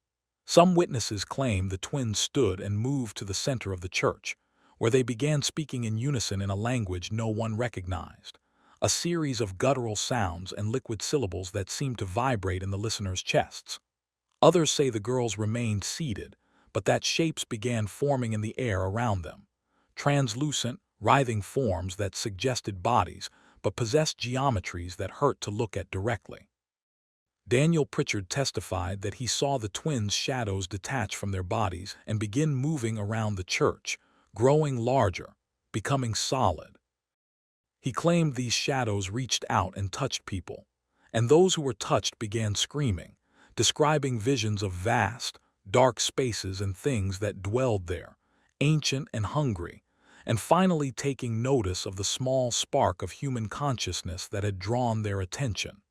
Some witnesses claim the twins stood and moved to the center of the church, where they began speaking in unison in a language no one recognized, a series of guttural sounds and liquid syllables that seemed to vibrate in the listeners' chests. Others say the girls remained seated, but that shapes began forming in the air around them, translucent, writhing forms that suggested bodies but possessed geometries that hurt to look at directly. Daniel Pritchard testified that he saw the twins' shadows detach from their bodies and begin moving around the church, growing larger, becoming solid. He claimed these shadows reached out and touched people, and those who were touched began screaming, describing visions of vast, dark spaces and things that dwelled there, ancient and hungry, and finally taking notice of the small spark of human consciousness that had drawn their attention.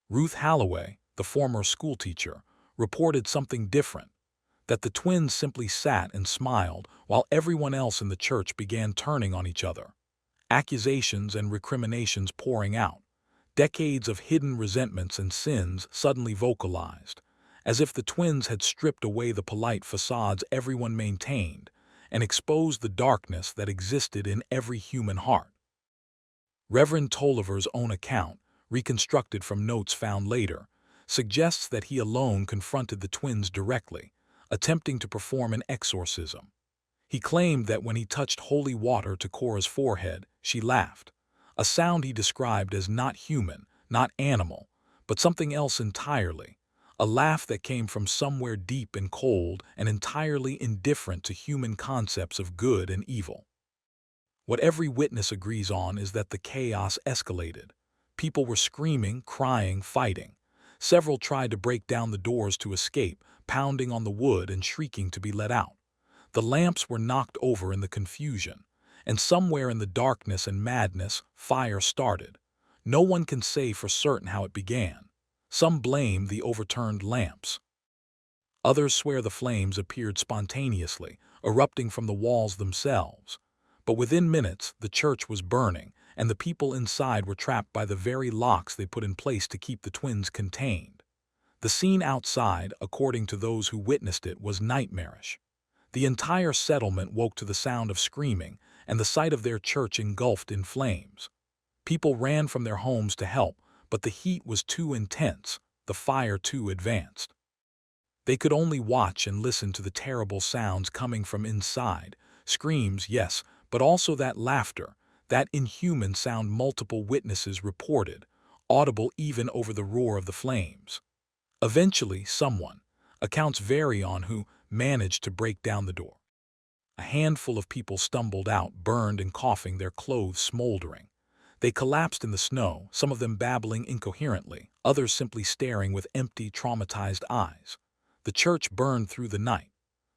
Ruth Halloway, the former schoolteacher, reported something different, that the twins simply sat and smiled while everyone else in the church began turning on each other, accusations and recriminations pouring out, decades of hidden resentments and sins suddenly vocalized, as if the twins had stripped away the polite facades everyone maintained and exposed the darkness that existed in every human heart. Reverend Tolliver's own account, reconstructed from notes found later, suggests that he alone confronted the twins directly, attempting to perform an exorcism. He claimed that when he touched holy water to Cora's forehead, she laughed, a sound he described as not human, not animal, but something else entirely, a laugh that came from somewhere deep and cold and entirely indifferent to human concepts of good and evil. What every witness agrees on is that the chaos escalated. People were screaming, crying, fighting. Several tried to break down the doors to escape, pounding on the wood and shrieking to be let out. The lamps were knocked over in the confusion, and somewhere in the darkness and madness, fire started. No one can say for certain how it began. Some blame the overturned lamps. Others swear the flames appeared spontaneously, erupting from the walls themselves. But within minutes, the church was burning, and the people inside were trapped by the very locks they put in place to keep the twins contained. The scene outside, according to those who witnessed it, was nightmarish. The entire settlement woke to the sound of screaming, and the sight of their church engulfed in flames. People ran from their homes to help, but the heat was too intense, the fire too advanced. They could only watch and listen to the terrible sounds coming from inside, screams, yes, but also that laughter, that inhuman sound multiple witnesses reported, audible even over the roar of the flames. Eventually, someone, accounts vary on who, managed to break down the door. A handful of people stumbled out, burned and coughing, their clothes smoldering. They collapsed in the snow, some of them babbling incoherently, others simply staring with empty, traumatized eyes. The church burned through the night.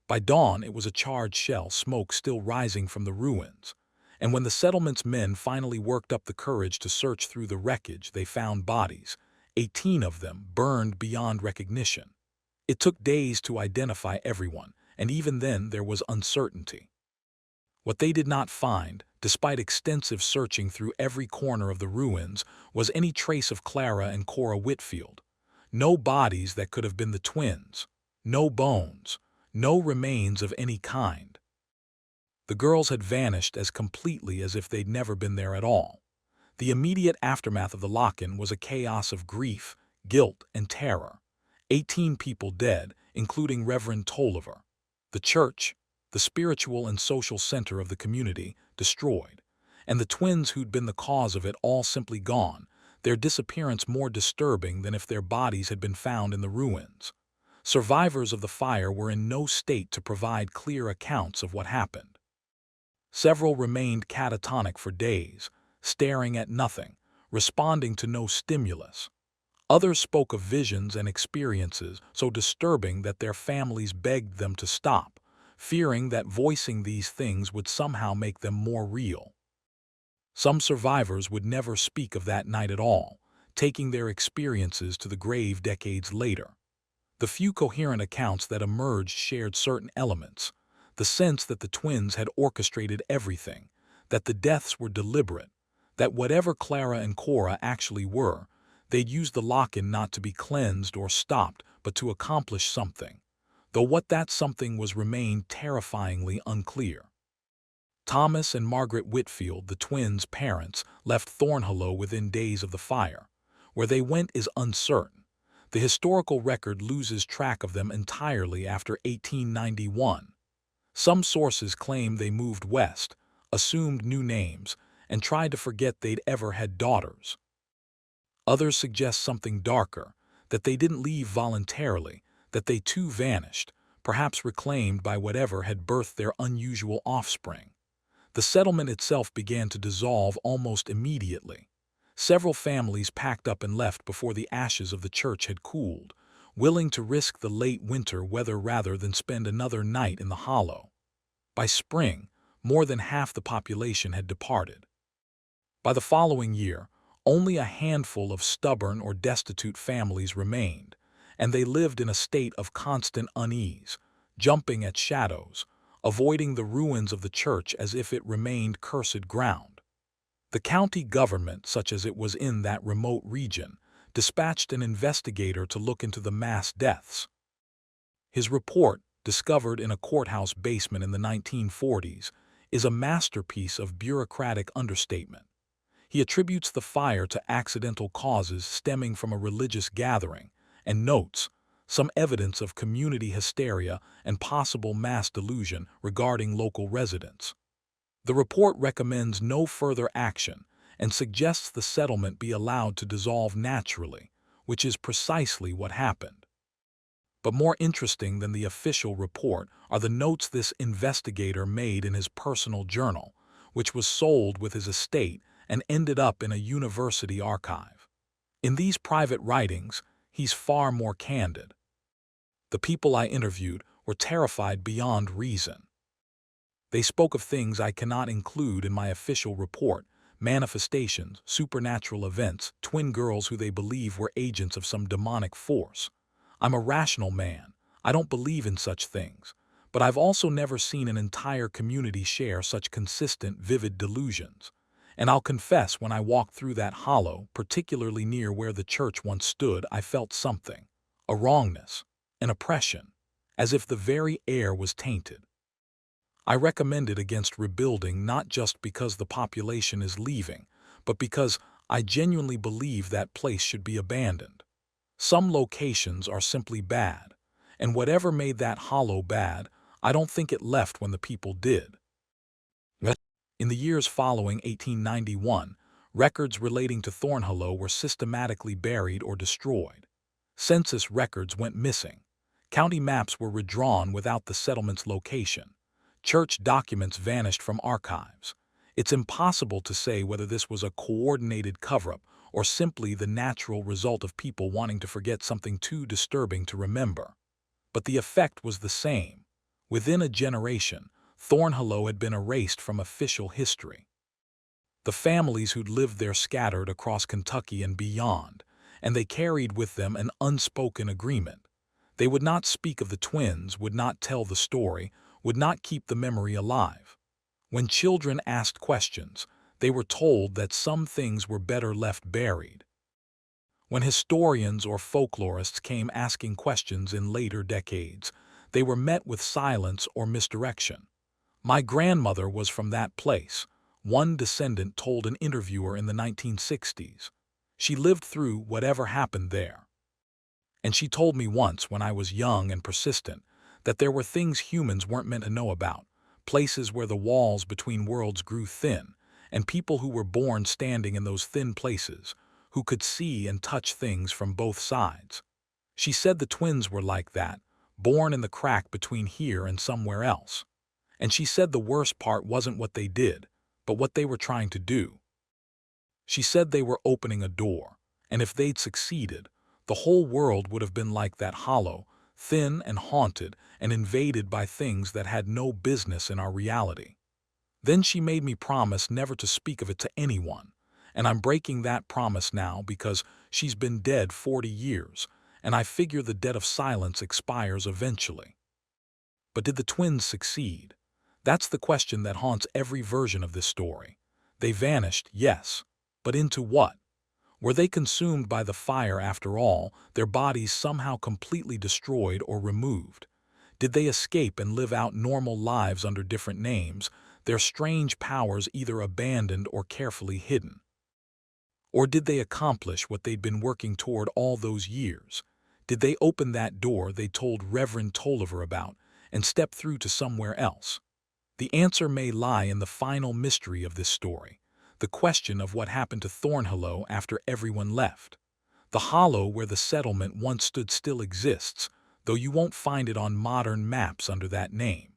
By dawn, it was a charred shell, smoke still rising from the ruins. And when the settlement's men finally worked up the courage to search through the wreckage, they found bodies, 18 of them burned beyond recognition. It took days to identify everyone, and even then there was uncertainty. What they did not find, despite extensive searching through every corner of the ruins, was any trace of Clara and Cora Whitfield. No bodies that could have been the twins. No bones. No remains of any kind. The girls had vanished as completely as if they'd never been there at all. The immediate aftermath of the lock-in was a chaos of grief, guilt, and terror. 18 people dead, including Reverend Tolliver. The church, the spiritual and social center of the community, destroyed. And the twins who'd been the cause of it all simply gone, their disappearance more disturbing than if their bodies had been found in the ruins. Survivors of the fire were in no state to provide clear accounts of what happened. Several remained catatonic for days, staring at nothing, responding to no stimulus. Others spoke of visions and experiences so disturbing that their families begged them to stop, fearing that voicing these things would somehow make them more real. Some survivors would never speak of that night at all, taking their experiences to the grave decades later. The few coherent accounts that emerged shared certain elements: the sense that the twins had orchestrated everything, that the deaths were deliberate, that whatever Clara and Cora actually were, they'd used the lock-in not to be cleansed or stopped, but to accomplish something, though what that something was remained terrifyingly unclear. Thomas and Margaret Whitfield, the twins' parents, left Thornhollow within days of the fire. Where they went is uncertain. The historical record loses track of them entirely after 1891. Some sources claim they moved west, assumed new names, and tried to forget they'd ever had daughters. Others suggest something darker, that they didn't leave voluntarily, that they too vanished, perhaps reclaimed by whatever had birthed their unusual offspring. The settlement itself began to dissolve almost immediately. Several families packed up and left before the ashes of the church had cooled, willing to risk the late winter weather rather than spend another night in the hollow. By spring, more than half the population had departed. By the following year, only a handful of stubborn or destitute families remained, and they lived in a state of constant unease, jumping at shadows, avoiding the ruins of the church as if it remained cursed ground. The county government, such as it was in that remote region, dispatched an investigator to look into the mass deaths. His report, discovered in a courthouse basement in the 1940s, is a masterpiece of bureaucratic understatement. He attributes the fire to accidental causes stemming from a religious gathering, and notes some evidence of community hysteria and possible mass delusion regarding local residents. The report recommends no further action and suggests the settlement be allowed to dissolve naturally, which is precisely what happened. But more interesting than the official report are the notes this investigator made in his personal journal, which was sold with his estate and ended up in a university archive. In these private writings, he's far more candid. The people I interviewed were terrified beyond reason. They spoke of things I cannot include in my official report: manifestations, supernatural events, twin girls who they believe were agents of some demonic force. I'm a rational man. I don't believe in such things, but I've also never seen an entire community share such consistent, vivid delusions. And I'll confess, when I walked through that hollow, particularly near where the church once stood, I felt something, a wrongness, an oppression, as if the very air was tainted. I recommend it against rebuilding, not just because the population is leaving, but because I genuinely believe that place should be abandoned. Some locations are simply bad, and whatever made that hollow bad, I don't think it left when the people did. In the years following 1891, records relating to Thornhollow were systematically buried or destroyed. Census records went missing. County maps were redrawn without the settlement's location. Church documents vanished from archives. It's impossible to say whether this was a coordinated cover-up or simply the natural result of people wanting to forget something too disturbing to remember. But the effect was the same. Within a generation, Thornhollow had been erased from official history. The families who'd lived there scattered across Kentucky and beyond, and they carried with them an unspoken agreement. They would not speak of the twins, would not tell the story, would not keep the memory alive. When children asked questions, they were told that some things were better left buried. When historians or folklorists came asking questions in later decades, they were met with silence or misdirection. My grandmother was from that place, one descendant told an interviewer in the 1960s. She lived through whatever happened there. And she told me once, when I was young and persistent, that there were things humans weren't meant to know about, places where the walls between worlds grew thin, and people who were born standing in those thin places, who could see and touch things from both sides. She said the twins were like that, born in the crack between here and somewhere else. And she said the worst part wasn't what they did, but what they were trying to do. She said they were opening a door, and if they'd succeeded, the whole world would have been like that hollow, thin and haunted and invaded by things that had no business in our reality. Then she made me promise never to speak of it to anyone, and I'm breaking that promise now because she's been dead 40 years, and I figure the debt of silence expires eventually. But did the twins succeed? That's the question that haunts every version of this story. They vanished, yes, but into what? Were they consumed by the fire after all, their bodies somehow completely destroyed or removed? Did they escape and live out normal lives under different names, their strange powers either abandoned or carefully hidden? Or did they accomplish what they'd been working toward all those years? Did they open that door they told Reverend Tolliver about and step through to somewhere else? The answer may lie in the final mystery of this story, the question of what happened to Thornhollow after everyone left. The hollow where the settlement once stood still exists, though you won't find it on modern maps under that name.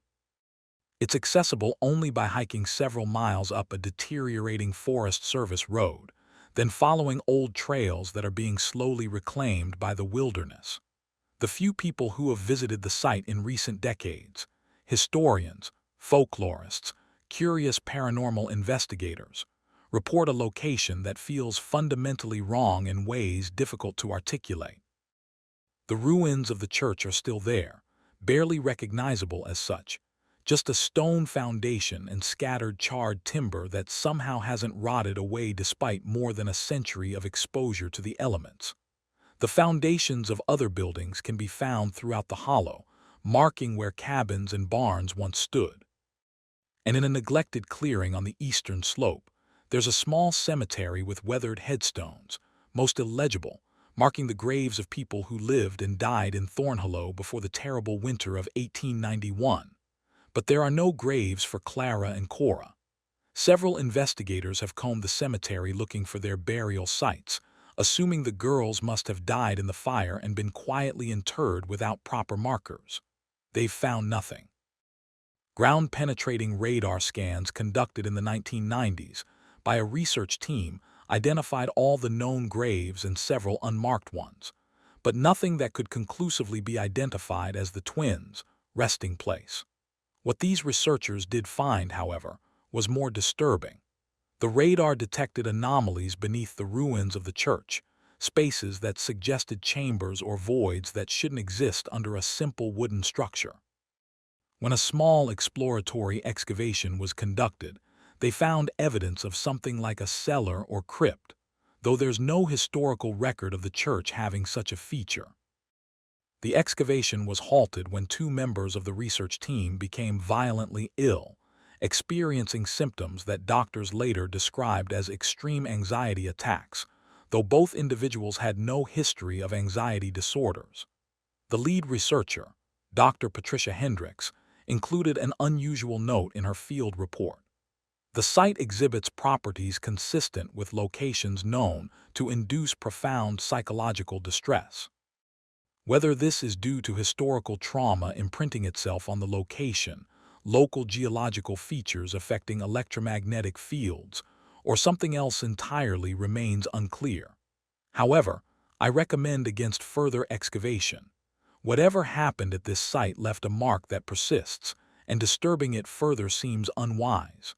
It's accessible only by hiking several miles up a deteriorating Forest Service road, then following old trails that are being slowly reclaimed by the wilderness. The few people who have visited the site in recent decades, historians, folklorists, curious paranormal investigators, report a location that feels fundamentally wrong in ways difficult to articulate. The ruins of the church are still there, barely recognizable as such, just a stone foundation and scattered charred timber that somehow hasn't rotted away despite more than a century of exposure to the elements. The foundations of other buildings can be found throughout the hollow, marking where cabins and barns once stood. And in a neglected clearing on the eastern slope, there's a small cemetery with weathered headstones, most illegible, marking the graves of people who lived and died in Thornhollow before the terrible winter of 1891. But there are no graves for Clara and Cora. Several investigators have combed the cemetery looking for their burial sites, assuming the girls must have died in the fire and been quietly interred without proper markers. They've found nothing. Ground-penetrating radar scans conducted in the 1990s by a research team identified all the known graves and several unmarked ones, but nothing that could conclusively be identified as the twins' resting place. What these researchers did find, however, was more disturbing. The radar detected anomalies beneath the ruins of the church, spaces that suggested chambers or voids that shouldn't exist under a simple wooden structure. When a small exploratory excavation was conducted, they found evidence of something like a cellar or crypt, though there's no historical record of the church having such a feature. The excavation was halted when two members of the research team became violently ill, experiencing symptoms that doctors later described as extreme anxiety attacks, though both individuals had no history of anxiety disorders. The lead researcher, Dr. Patricia Hendricks, included an unusual note in her field report. The site exhibits properties consistent with locations known to induce profound psychological distress. Whether this is due to historical trauma imprinting itself on the location, local geological features affecting electromagnetic fields, or something else entirely remains unclear. However, I recommend against further excavation. Whatever happened at this site left a mark that persists, and disturbing it further seems unwise.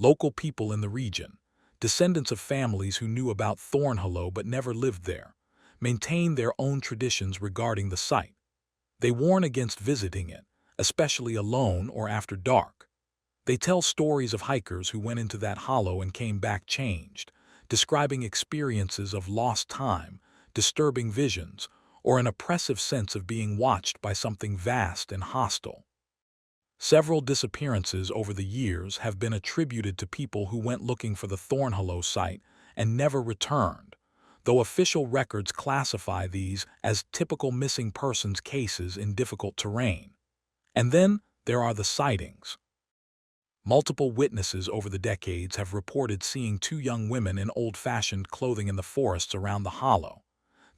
Local people in the region, descendants of families who knew about Thornhollow but never lived there, maintain their own traditions regarding the site. They warn against visiting it, especially alone or after dark. They tell stories of hikers who went into that hollow and came back changed, describing experiences of lost time, disturbing visions, or an oppressive sense of being watched by something vast and hostile. Several disappearances over the years have been attributed to people who went looking for the Thornhollow site and never returned, though official records classify these as typical missing persons cases in difficult terrain. And then there are the sightings. Multiple witnesses over the decades have reported seeing two young women in old-fashioned clothing in the forests around the hollow.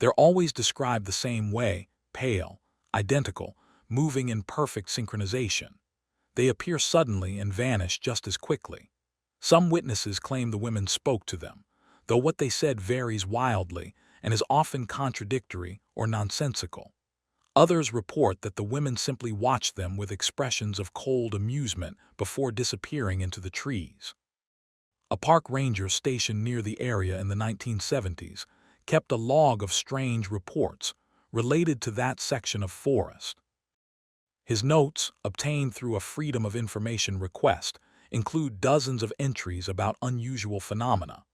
They're always described the same way, pale, identical, moving in perfect synchronization. They appear suddenly and vanish just as quickly. Some witnesses claim the women spoke to them, though what they said varies wildly and is often contradictory or nonsensical. Others report that the women simply watched them with expressions of cold amusement before disappearing into the trees. A park ranger stationed near the area in the 1970s kept a log of strange reports related to that section of forest. His notes, obtained through a Freedom of Information request, include dozens of entries about unusual phenomena: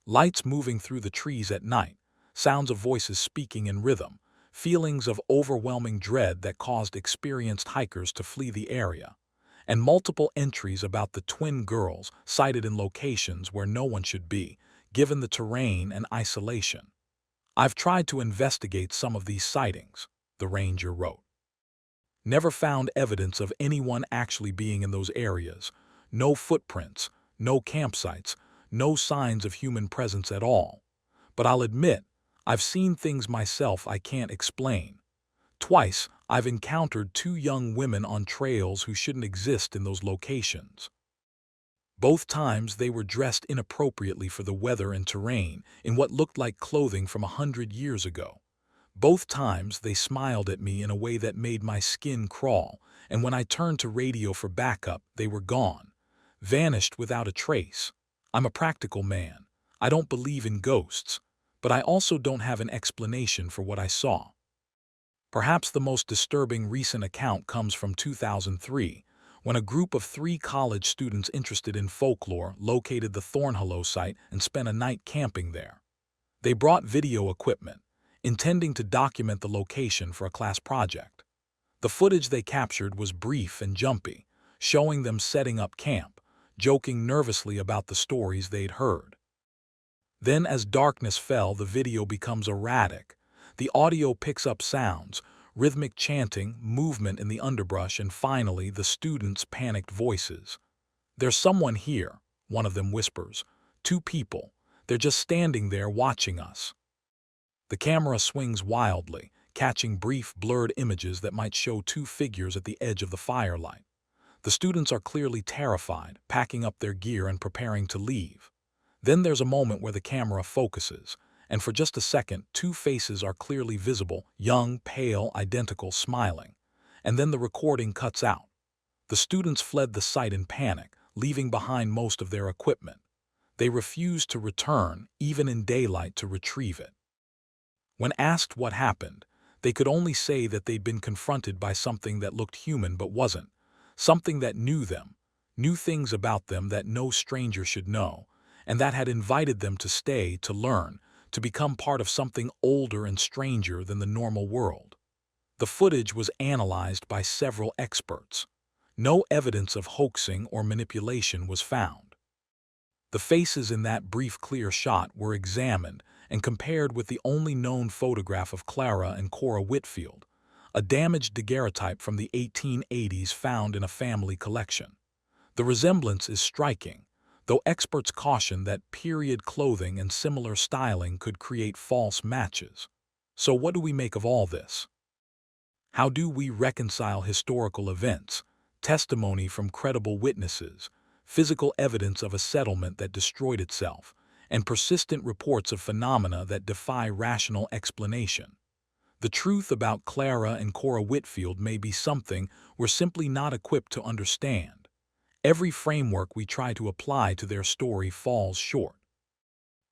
lights moving through the trees at night, sounds of voices speaking in rhythm, feelings of overwhelming dread that caused experienced hikers to flee the area, and multiple entries about the twin girls sighted in locations where no one should be, given the terrain and isolation. "I've tried to investigate some of these sightings," the ranger wrote. "Never found evidence of anyone actually being in those areas. No footprints, no campsites, no signs of human presence at all. But I'll admit, I've seen things myself I can't explain. Twice, I've encountered two young women on trails who shouldn't exist in those locations. Both times they were dressed inappropriately for the weather and terrain, in what looked like clothing from 100 years ago. Both times they smiled at me in a way that made my skin crawl, and when I turned to radio for backup, they were gone, vanished without a trace. I'm a practical man. I don't believe in ghosts, but I also don't have an explanation for what I saw." Perhaps the most disturbing recent account comes from 2003, when a group of 3 college students interested in folklore located the Thornhollow site and spent a night camping there. They brought video equipment, intending to document the location for a class project. The footage they captured was brief and jumpy, showing them setting up camp, joking nervously about the stories they'd heard. Then, as darkness fell, the video becomes erratic. The audio picks up sounds, rhythmic chanting, movement in the underbrush, and finally, the students' panicked voices. "There's someone here," one of them whispers. "2 people. They're just standing there watching us." The camera swings wildly, catching brief, blurred images that might show 2 figures at the edge of the firelight. The students are clearly terrified, packing up their gear and preparing to leave. Then there's a moment where the camera focuses, and for just a second, 2 faces are clearly visible, young, pale, identical, smiling. And then the recording cuts out. The students fled the site in panic, leaving behind most of their equipment. They refused to return, even in daylight, to retrieve it. When asked what happened, they could only say that they'd been confronted by something that looked human but wasn't, something that knew them, knew things about them that no stranger should know, and that had invited them to stay, to learn, to become part of something older and stranger than the normal world. The footage was analyzed by several experts. No evidence of hoaxing or manipulation was found. The faces in that brief clear shot were examined and compared with the only known photograph of Clara and Cora Whitfield, a damaged daguerreotype from the 1880s found in a family collection. The resemblance is striking, though experts caution that period clothing and similar styling could create false matches. So what do we make of all this? How do we reconcile historical events, testimony from credible witnesses, physical evidence of a settlement that destroyed itself, and persistent reports of phenomena that defy rational explanation? The truth about Clara and Cora Whitfield may be something we're simply not equipped to understand. Every framework we try to apply to their story falls short.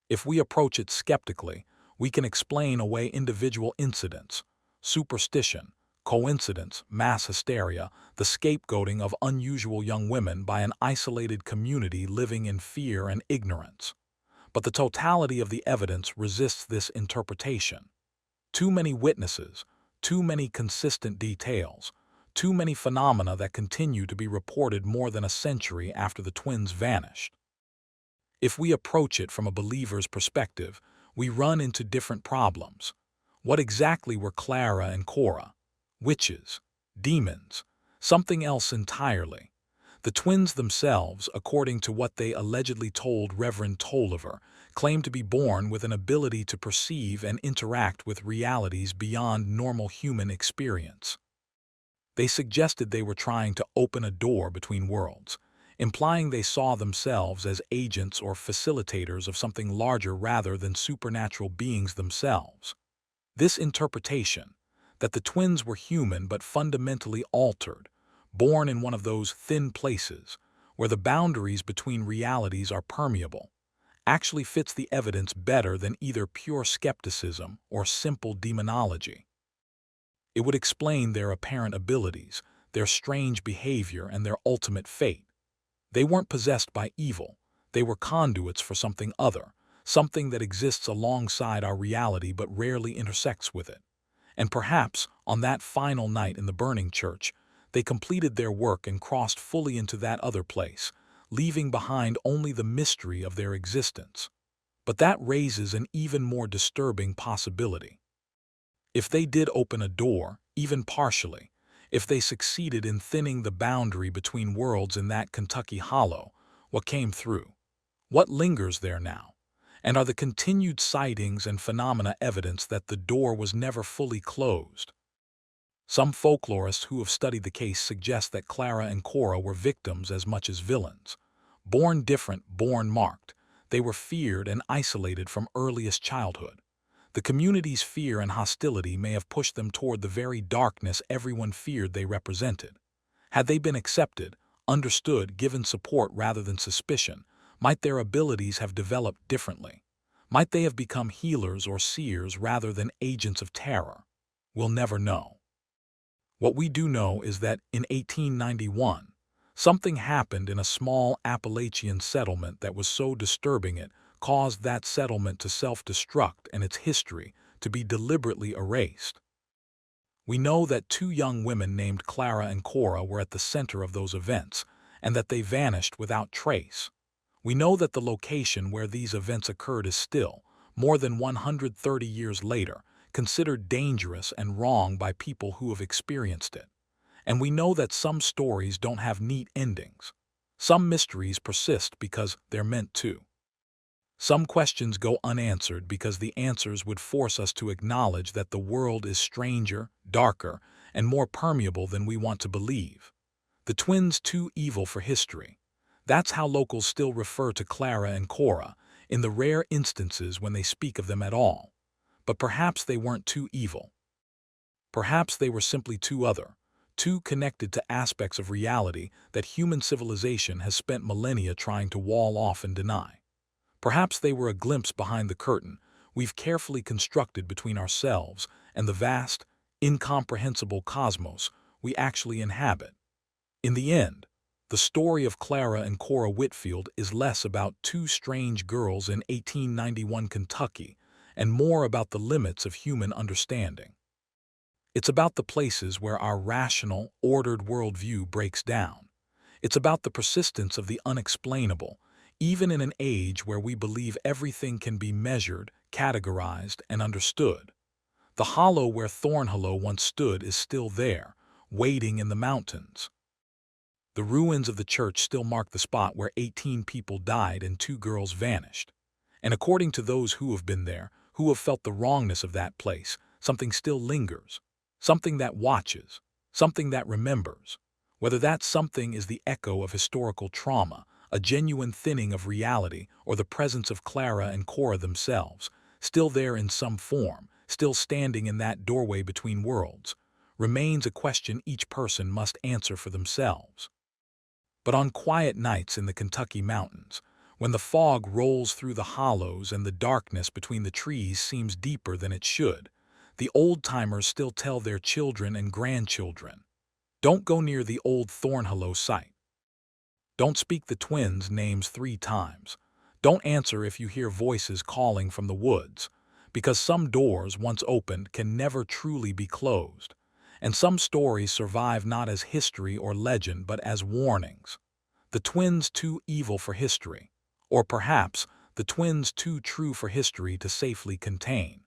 If we approach it skeptically, we can explain away individual incidents, superstition, coincidence, mass hysteria, the scapegoating of unusual young women by an isolated community living in fear and ignorance. But the totality of the evidence resists this interpretation. Too many witnesses, too many consistent details, too many phenomena that continue to be reported more than a century after the twins vanished. If we approach it from a believer's perspective, we run into different problems. What exactly were Clara and Cora? Witches? Demons? Something else entirely? The twins themselves, according to what they allegedly told Reverend Tolliver, claimed to be born with an ability to perceive and interact with realities beyond normal human experience. They suggested they were trying to open a door between worlds, implying they saw themselves as agents or facilitators of something larger rather than supernatural beings themselves. This interpretation, that the twins were human but fundamentally altered, born in one of those thin places where the boundaries between realities are permeable, actually fits the evidence better than either pure skepticism or simple demonology. It would explain their apparent abilities, their strange behavior, and their ultimate fate. They weren't possessed by evil. They were conduits for something other, something that exists alongside our reality but rarely intersects with it. And perhaps, on that final night in the burning church, they completed their work and crossed fully into that other place, leaving behind only the mystery of their existence. But that raises an even more disturbing possibility. If they did open a door, even partially, if they succeeded in thinning the boundary between worlds in that Kentucky hollow, what came through? What lingers there now? And are the continued sightings and phenomena evidence that the door was never fully closed? Some folklorists who have studied the case suggest that Clara and Cora were victims as much as villains. Born different, born marked, they were feared and isolated from earliest childhood. The community's fear and hostility may have pushed them toward the very darkness everyone feared they represented. Had they been accepted, understood, given support rather than suspicion, might their abilities have developed differently? Might they have become healers or seers rather than agents of terror? We'll never know. What we do know is that in 1891, something happened in a small Appalachian settlement that was so disturbing it caused that settlement to self-destruct and its history to be deliberately erased. We know that two young women named Clara and Cora were at the center of those events, and that they vanished without trace. We know that the location where these events occurred is still, more than 130 years later, considered dangerous and wrong by people who have experienced it. And we know that some stories don't have neat endings. Some mysteries persist because they're meant to. Some questions go unanswered because the answers would force us to acknowledge that the world is stranger, darker, and more permeable than we want to believe. The twins too evil for history. That's how locals still refer to Clara and Cora, in the rare instances when they speak of them at all. But perhaps they weren't too evil. Perhaps they were simply too connected to aspects of reality that human civilization has spent millennia trying to wall off and deny. Perhaps they were a glimpse behind the curtain we've carefully constructed between ourselves and the vast, incomprehensible cosmos we actually inhabit. In the end, the story of Clara and Cora Whitfield is less about two strange girls in 1891 Kentucky and more about the limits of human understanding. It's about the places where our rational, ordered worldview breaks down. It's about the persistence of the unexplainable, even in an age where we believe everything can be measured, categorized, and understood. The hollow where Thornhollow once stood is still there, waiting in the mountains. The ruins of the church still mark the spot where 18 people died and 2 girls vanished. And according to those who have been there, who have felt the wrongness of that place, something still lingers, something that watches, something that remembers. Whether that something is the echo of historical trauma, a genuine thinning of reality, or the presence of Clara and Cora themselves, still there in some form, still standing in that doorway between worlds, remains a question each person must answer for themselves. But on quiet nights in the Kentucky mountains, when the fog rolls through the hollows and the darkness between the trees seems deeper than it should, the old-timers still tell their children and grandchildren, don't go near the old Thornhollow site. Don't speak the twins' names 3 times. Don't answer if you hear voices calling from the woods, because some doors once opened can never truly be closed, and some stories survive not as history or legend but as warnings. The twins too evil for history, or perhaps the twins too true for history to safely contain.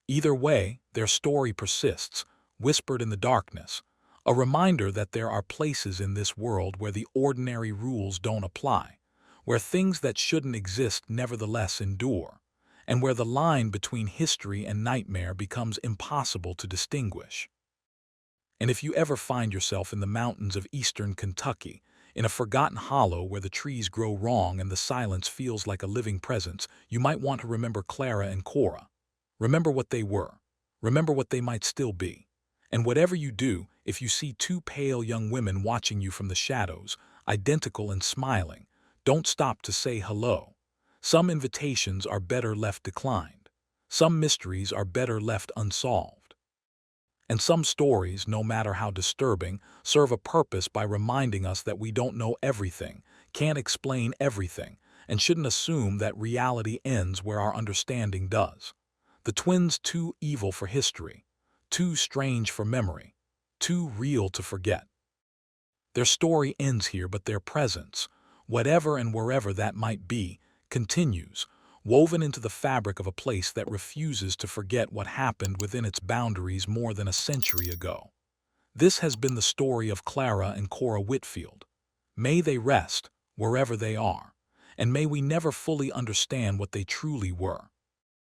Either way, their story persists, whispered in the darkness, a reminder that there are places in this world where the ordinary rules don't apply, where things that shouldn't exist nevertheless endure, and where the line between history and nightmare becomes impossible to distinguish. And if you ever find yourself in the mountains of eastern Kentucky, in a forgotten hollow where the trees grow wrong and the silence feels like a living presence, you might want to remember Clara and Cora. Remember what they were. Remember what they might still be. And whatever you do, if you see 2 pale young women watching you from the shadows, identical and smiling, don't stop to say hello. Some invitations are better left declined. Some mysteries are better left unsolved. And some stories, no matter how disturbing, serve a purpose by reminding us that we don't know everything, can't explain everything, and shouldn't assume that reality ends where our understanding does. The twins too evil for history, too strange for memory, too real to forget. Their story ends here, but their presence, whatever and wherever that might be, continues, woven into the fabric of a place that refuses to forget what happened within its boundaries more than a century ago. This has been the story of Clara and Cora Whitfield. May they rest, wherever they are, and may we never fully understand what they truly were.